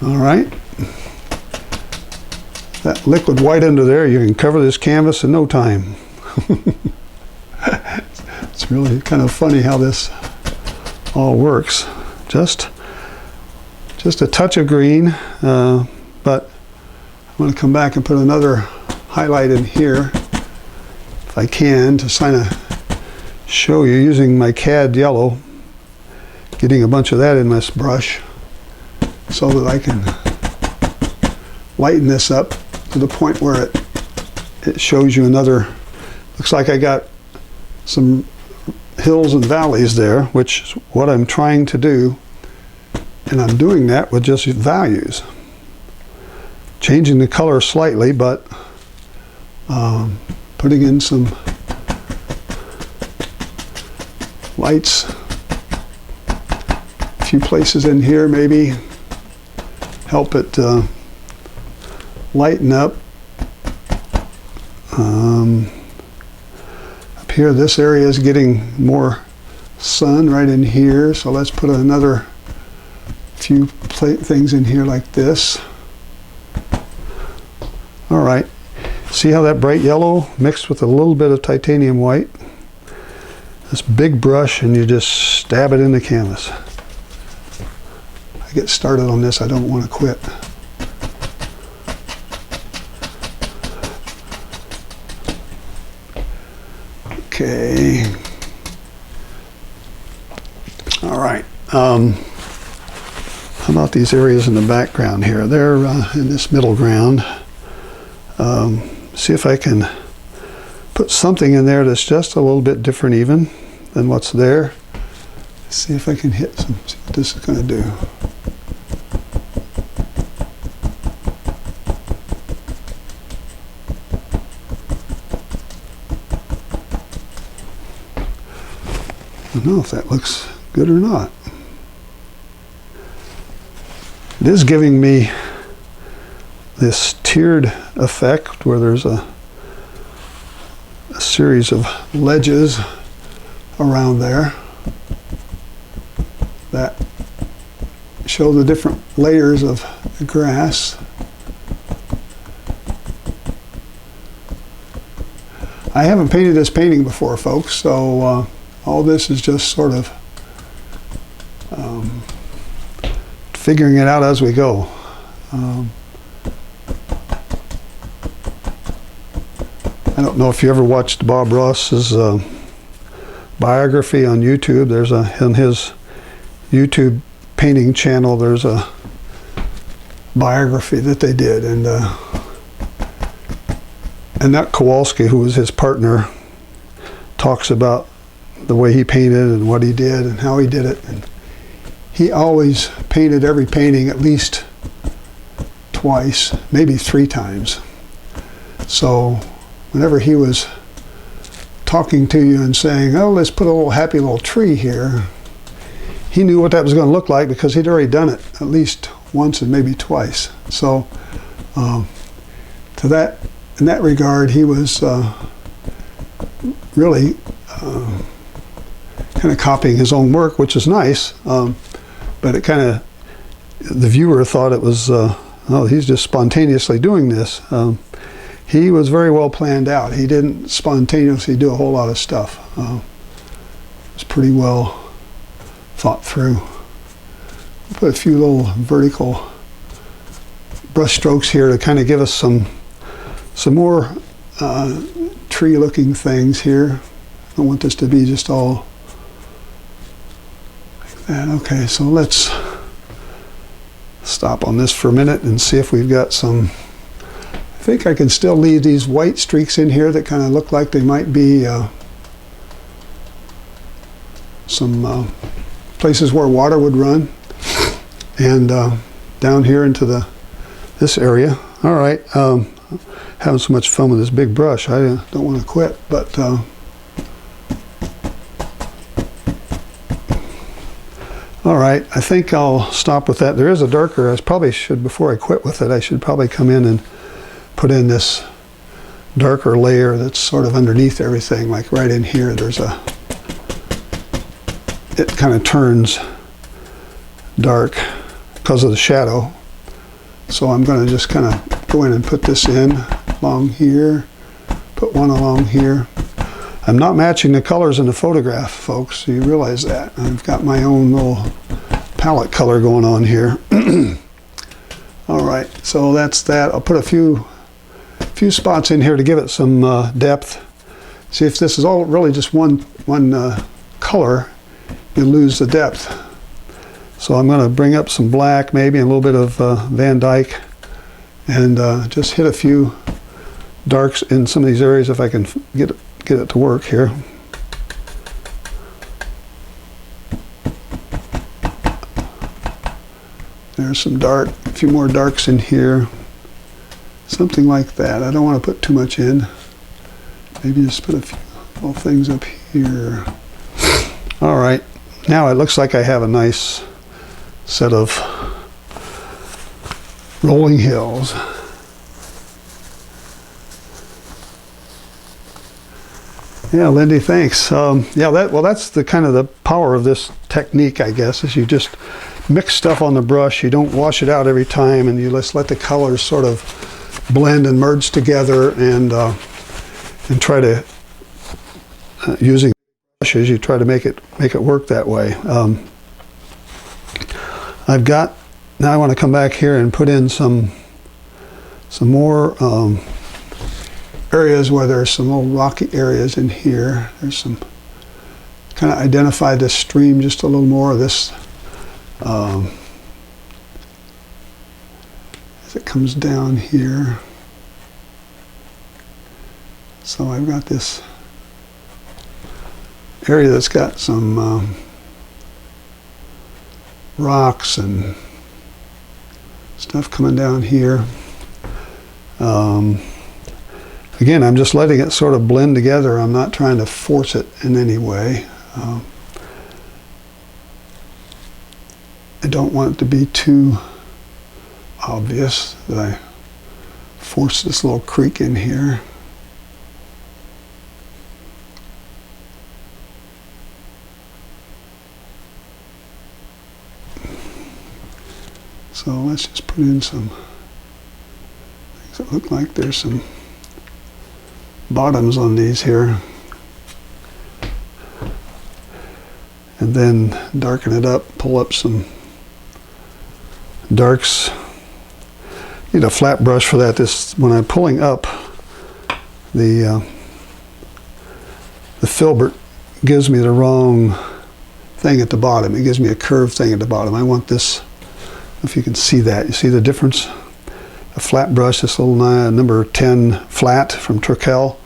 All right. That liquid white under there, you can cover this canvas in no time. It's really kind of funny how this all works. Just a touch of green, but I'm going to come back and put another highlight in here, if I can, to kind of show you using my CAD yellow, getting a bunch of that in this brush so that I can lighten this up to the point where it shows you another. Looks like I got some hills and valleys there, which is what I'm trying to do, and I'm doing that with just values, changing the color slightly, but putting in some lights, a few places in here maybe help it lighten up. Up here, this area is getting more sun right in here, so let's put another few things in here like this. All right, see how that bright yellow mixed with a little bit of titanium white? This big brush, and you just stab it in the canvas. I get started on this, I don't want to quit. Okay. All right. How about these areas in the background here? They're in this middle ground. See if I can put something in there that's just a little bit different even than what's there. See if I can hit some, see what this is going to do. I don't know if that looks good or not. It is giving me this tiered effect where there's a series of ledges around there that show the different layers of the grass. I haven't painted this painting before, folks, so all this is just sort of figuring it out as we go. I don't know if you ever watched Bob Ross's biography on YouTube. There's on his YouTube painting channel, there's a biography that they did, and that Kowalski, who was his partner, talks about the way he painted and what he did and how he did it. And he always painted every painting at least twice, maybe 3 times. So whenever he was talking to you and saying, oh, let's put a little happy little tree here, he knew what that was going to look like because he'd already done it at least once and maybe twice. So to that, in that regard, he was really kind of copying his own work, which is nice, but it kind of, the viewer thought it was, oh, he's just spontaneously doing this. He was very well planned out. He didn't spontaneously do a whole lot of stuff. It was pretty well thought through. Put a few little vertical brush strokes here to kind of give us some more tree-looking things here. I don't want this to be just all like that. Okay, so let's stop on this for a minute and see if we've got some. I think I can still leave these white streaks in here that kind of look like they might be some places where water would run, and down here into this area. All right, having so much fun with this big brush, I don't want to quit, but All right, I think I'll stop with that. There is a darker, I probably should, before I quit with it, I should probably come in and put in this darker layer that's sort of underneath everything, like right in here. There's a, it kind of turns dark because of the shadow. So I'm going to just kind of go in and put this in along here, put one along here. I'm not matching the colors in the photograph, folks. You realize that. I've got my own little palette color going on here. All right, so that's that. I'll put a few spots in here to give it some depth. See, if this is all really just one color, you lose the depth. So I'm going to bring up some black, maybe, and a little bit of Van Dyke, and just hit a few darks in some of these areas if I can get it to work here. There's some dark, a few more darks in here. Something like that. I don't want to put too much in. Maybe just put a few little things up here. All right. Now it looks like I have a nice set of rolling hills. Yeah, Lindy, thanks. Yeah, that's the kind of the power of this technique, I guess, is you just mix stuff on the brush. You don't wash it out every time, and you just let the colors sort of blend and merge together, and try to using brushes, you try to make it work that way. Now I want to come back here and put in some more areas where there's some little rocky areas in here. There's some, kind of identify this stream just a little more. This as it comes down here. So I've got this area that's got some rocks and stuff coming down here. Again, I'm just letting it sort of blend together. I'm not trying to force it in any way. I don't want it to be too obvious that I force this little creek in here. So let's just put in some things that look like there's some bottoms on these here. And then darken it up, pull up some darks. Need a flat brush for that. When I'm pulling up, the filbert gives me the wrong thing at the bottom. It gives me a curved thing at the bottom. I want this, if you can see that. You see the difference? A flat brush, this little number 10 flat from Turkel.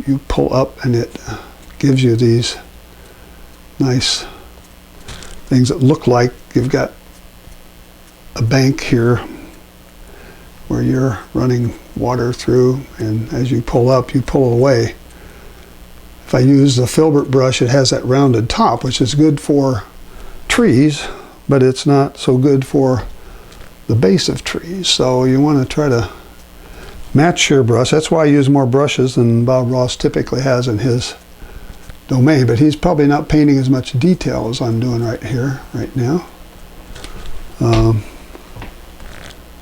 You pull up and it gives you these nice things that look like you've got a bank here where you're running water through, and as you pull up, you pull away. If I use the filbert brush, it has that rounded top, which is good for trees, but it's not so good for the base of trees. So you want to try to match your brush. That's why I use more brushes than Bob Ross typically has in his domain, but he's probably not painting as much detail as I'm doing right here, right now.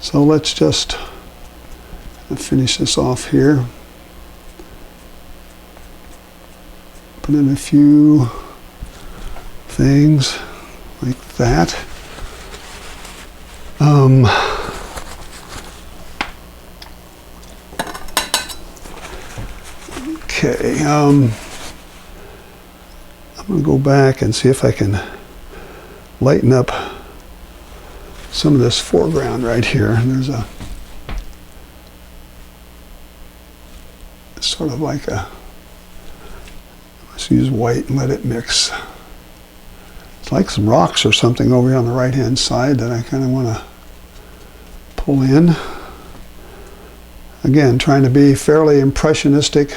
So let's just finish this off here. Put in a few things like that. Okay, I'm going to go back and see if I can lighten up some of this foreground right here. And there's a sort of like a, let's use white and let it mix. It's like some rocks or something over here on the right hand side that I kind of want to pull in. Again, trying to be fairly impressionistic.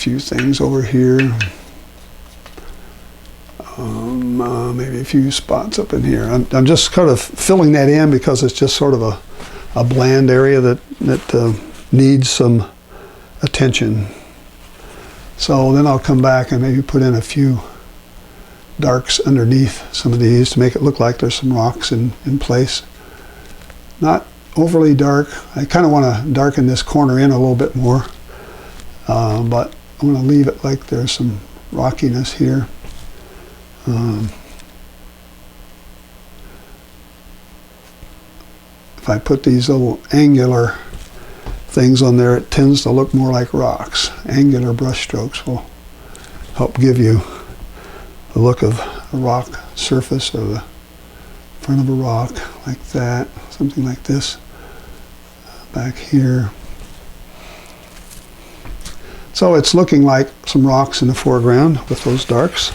few things over here. Maybe a few spots up in here. I'm just kind of filling that in because it's just sort of a bland area that needs some attention. So then I'll come back and maybe put in a few darks underneath some of these to make it look like there's some rocks in place. Not overly dark. I kind of want to darken this corner in a little bit more, but I want to leave it like there's some rockiness here. If I put these little angular things on there, it tends to look more like rocks. Angular brush strokes will help give you the look of a rock surface or the front of a rock, like that, something like this back here. So it's looking like some rocks in the foreground with those darks.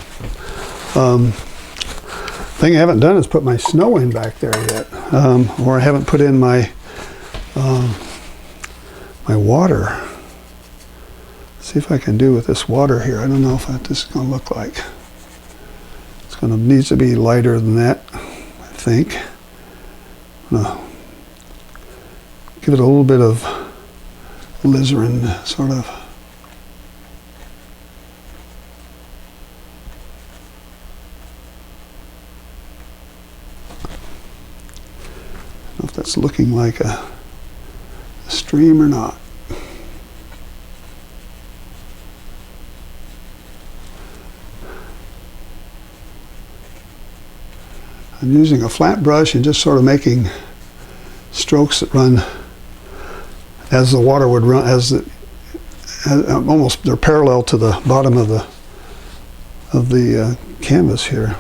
Thing I haven't done is put my snow in back there yet, or I haven't put in my my water. Let's see if I can do with this water here. I don't know what this is going to look like. It's going to needs to be lighter than that, I think. I'm going to give it a little bit of alizarin, sort of. I don't know if that's looking like a stream or not. I'm using a flat brush and just sort of making strokes that run as the water would run, almost they're parallel to the bottom of the canvas here.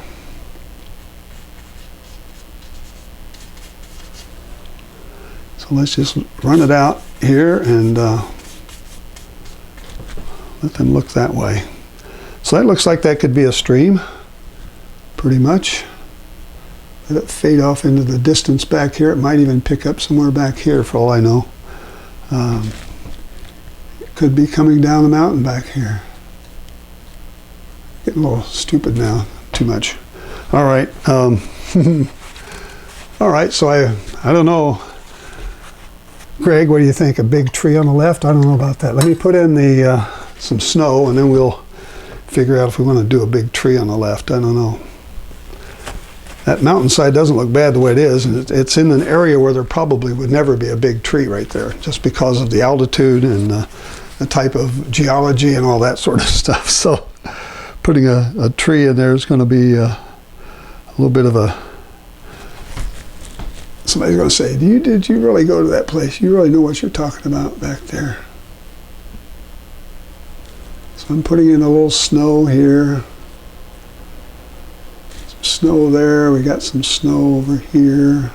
So let's just run it out here and let them look that way. So that looks like that could be a stream, pretty much. Let it fade off into the distance back here. It might even pick up somewhere back here for all I know. It could be coming down the mountain back here. Getting a little stupid now, too much. All right. All right, so I don't know. Greg, what do you think? A big tree on the left? I don't know about that. Let me put in the some snow, and then we'll figure out if we want to do a big tree on the left. I don't know. That mountainside doesn't look bad the way it is, and it's in an area where there probably would never be a big tree right there, just because of the altitude and the type of geology and all that sort of stuff. So putting a tree in there is going to be a little bit of a... Somebody's going to say, did you really go to that place? You really know what you're talking about back there. So I'm putting in a little snow here. Some snow there. We got some snow over here.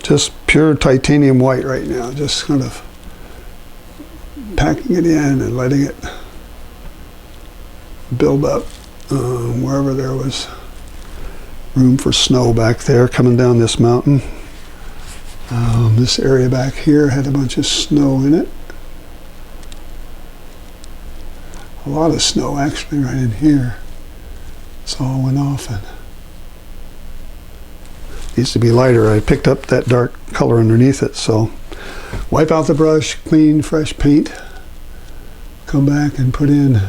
Just pure titanium white right now. Just kind of packing it in and letting it build up wherever there was room for snow back there coming down this mountain. This area back here had a bunch of snow in it. A lot of snow actually right in here. So it went off and needs to be lighter. I picked up that dark color underneath it. So wipe out the brush, clean, fresh paint. Come back and put in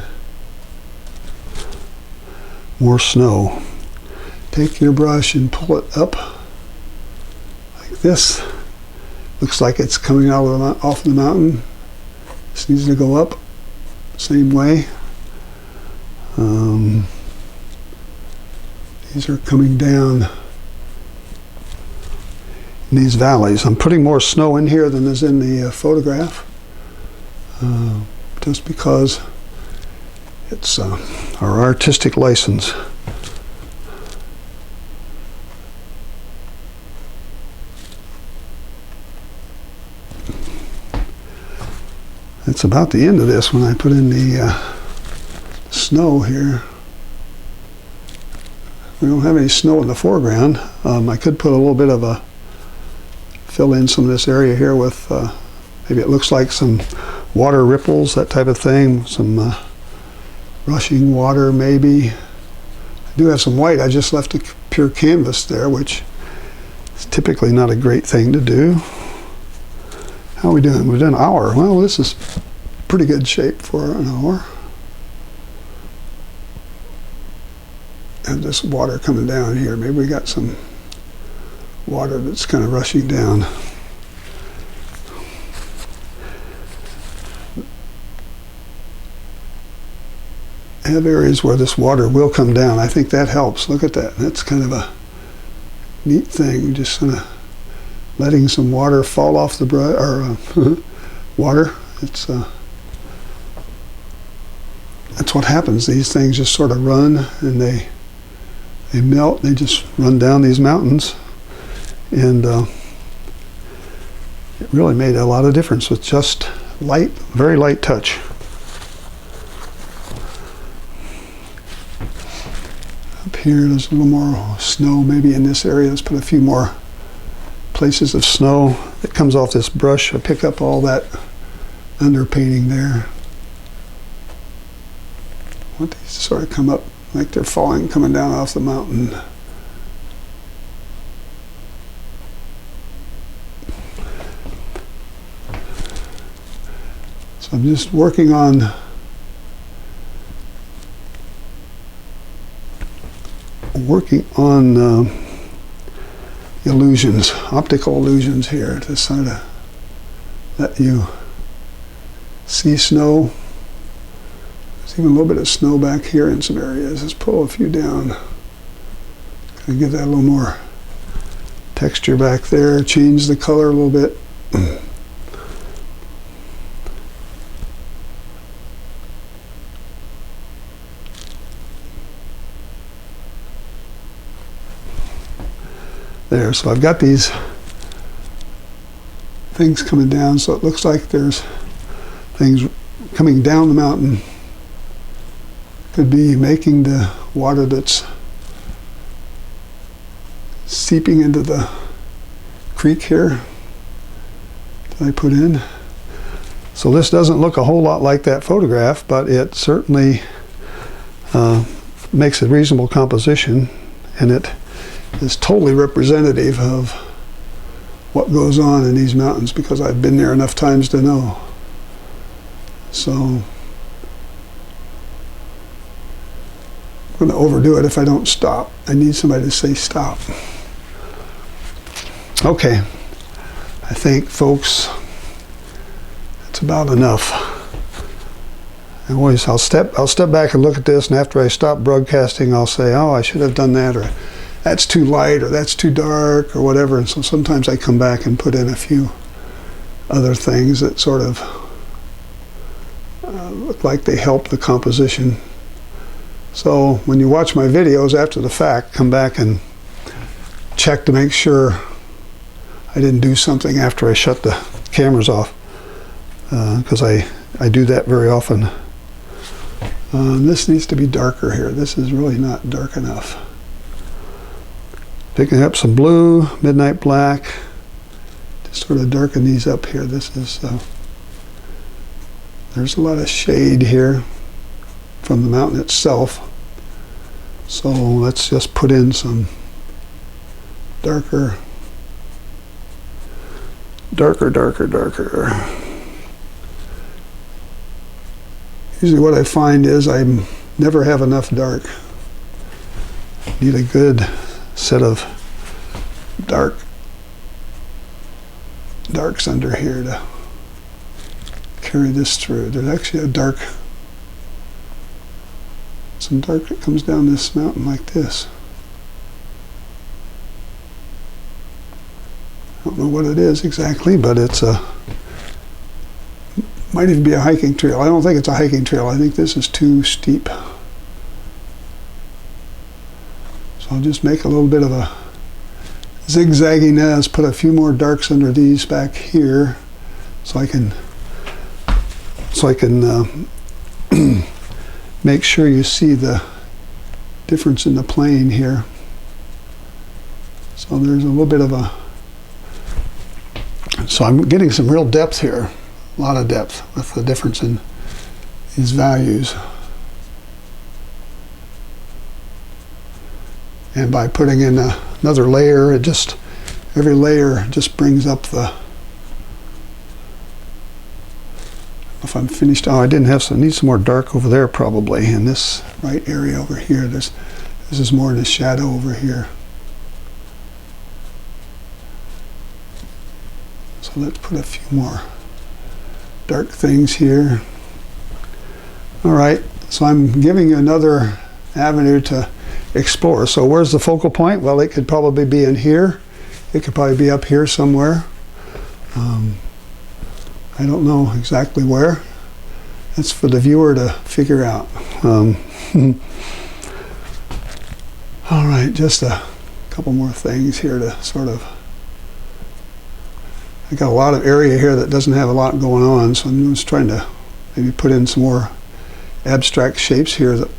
more snow. Take your brush and pull it up like this. Looks like it's coming out of off the mountain. This needs to go up, same way. These are coming down in these valleys. I'm putting more snow in here than is in the photograph, just because it's our artistic license. It's about the end of this when I put in the snow here. We don't have any snow in the foreground. I could put a little bit of fill in some of this area here with Maybe it looks like some water ripples, that type of thing. Some rushing water, maybe. I do have some white. I just left a pure canvas there, which is typically not a great thing to do. How are we doing? We've done an hour. Well, this is pretty good shape for an hour. And this water coming down here. Maybe we got some water that's kind of rushing down. I have areas where this water will come down. I think that helps. Look at that. That's kind of a neat thing. Just kind of letting some water fall off the brush, or water. It's that's what happens. These things just sort of run, and they melt. They just run down these mountains, and it really made a lot of difference with just light, very light touch. Up here, there's a little more snow. Maybe in this area, let's put a few more places of snow that comes off this brush. I pick up all that underpainting there. I want these to sort of come up like they're falling, coming down off the mountain. So I'm just working on illusions, optical illusions here to sort of let you see snow. There's even a little bit of snow back here in some areas. Let's pull a few down. Kind of give that a little more texture back there. Change the color a little bit. There, so I've got these things coming down, so it looks like there's things coming down the mountain. Could be making the water that's seeping into the creek here that I put in. So this doesn't look a whole lot like that photograph, but it certainly makes a reasonable composition, and it is totally representative of what goes on in these mountains, because I've been there enough times to know. So I'm going to overdo it if I don't stop. I need somebody to say stop. Okay, I think, folks, that's about enough. I'll step back and look at this, and after I stop broadcasting, I'll say, oh, I should have done that, or that's too light, or that's too dark, or whatever. And so sometimes I come back and put in a few other things that sort of look like they help the composition. So when you watch my videos after the fact, come back and check to make sure I didn't do something after I shut the cameras off, because I do that very often. This needs to be darker here. This is really not dark enough. Picking up some blue, midnight black, to sort of darken these up here. This is, there's a lot of shade here from the mountain itself. So let's just put in some darker. Usually what I find is I never have enough dark. Need a good set of darks under here to carry this through. There's actually some dark that comes down this mountain like this. I don't know what it is exactly, but it's might even be a hiking trail. I don't think it's a hiking trail. I think this is too steep. So I'll just make a little bit of a zigzagginess, put a few more darks under these back here, so I can make sure you see the difference in the plane here. So there's a little bit of a So I'm getting some real depth here, a lot of depth with the difference in these values. And by putting in another layer, every layer just brings up the, if I'm finished, oh, I didn't have some, need some more dark over there probably, in this right area over here. This is more in the shadow over here. So let's put a few more dark things here. All right, so I'm giving you another avenue to explore. So where's the focal point? Well, it could probably be in here. It could probably be up here somewhere. I don't know exactly where. That's for the viewer to figure out. All right, just a couple more things here to sort of, I got a lot of area here that doesn't have a lot going on, so I'm just trying to maybe put in some more abstract shapes here that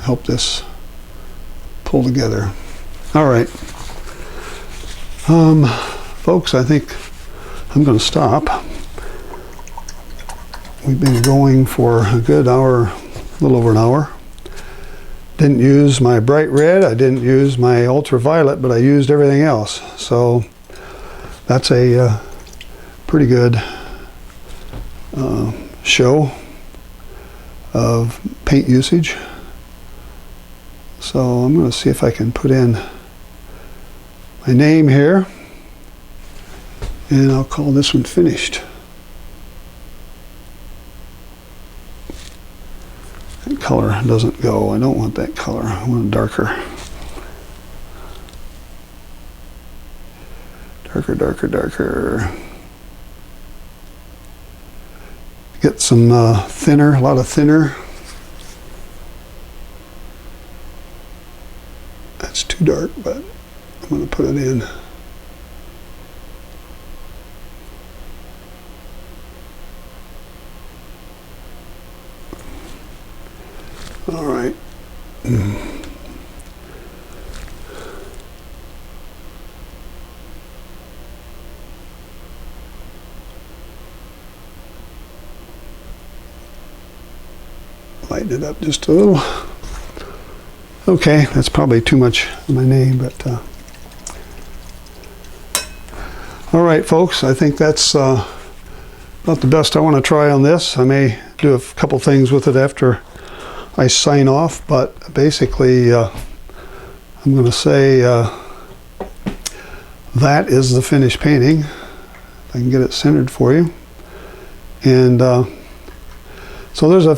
help this pull together. All right, folks, I think I'm going to stop. We've been going for a good hour, a little over an hour. Didn't use my bright red, I didn't use my ultraviolet, but I used everything else. So that's a pretty good show of paint usage. So I'm going to see if I can put in my name here, and I'll call this one finished. That color doesn't go. I don't want that color. I want it darker. Darker, darker, darker. Get some thinner, a lot of thinner. That's too dark, but I'm going to put it in. All right. Lighten it up just a little. Okay, that's probably too much of my name, but all right, folks, I think that's about the best I want to try on this. I may do a couple things with it after I sign off, but basically I'm going to say that is the finished painting. If I can get it centered for you. And so there's a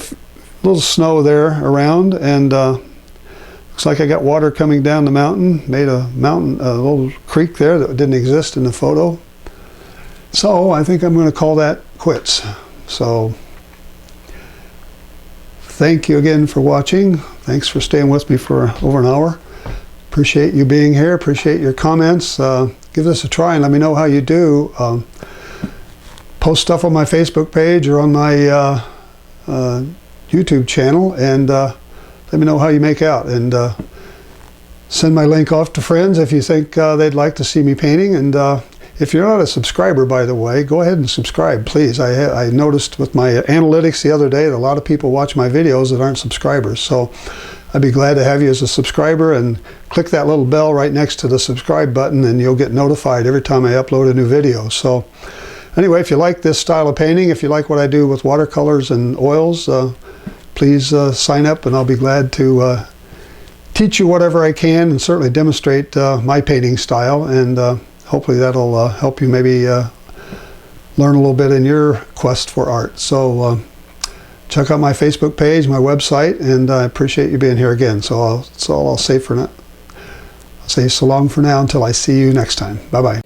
little snow there around, and looks like I got water coming down the mountain, made a little creek there that didn't exist in the photo. So I think I'm going to call that quits. So thank you again for watching. Thanks for staying with me for over an hour. Appreciate you being here. Appreciate your comments. Give this a try and let me know how you do. Post stuff on my Facebook page or on my YouTube channel, and let me know how you make out. And send my link off to friends if you think they'd like to see me painting. And if you're not a subscriber, by the way, go ahead and subscribe, please. I noticed with my analytics the other day that a lot of people watch my videos that aren't subscribers. So I'd be glad to have you as a subscriber, and click that little bell right next to the subscribe button, and you'll get notified every time I upload a new video. So anyway, if you like this style of painting, if you like what I do with watercolors and oils, please sign up, and I'll be glad to teach you whatever I can, and certainly demonstrate my painting style, and hopefully that'll help you maybe learn a little bit in your quest for art. So check out my Facebook page, my website, and I appreciate you being here again. So that's all I'll say for now. I'll say so long for now until I see you next time. Bye-bye.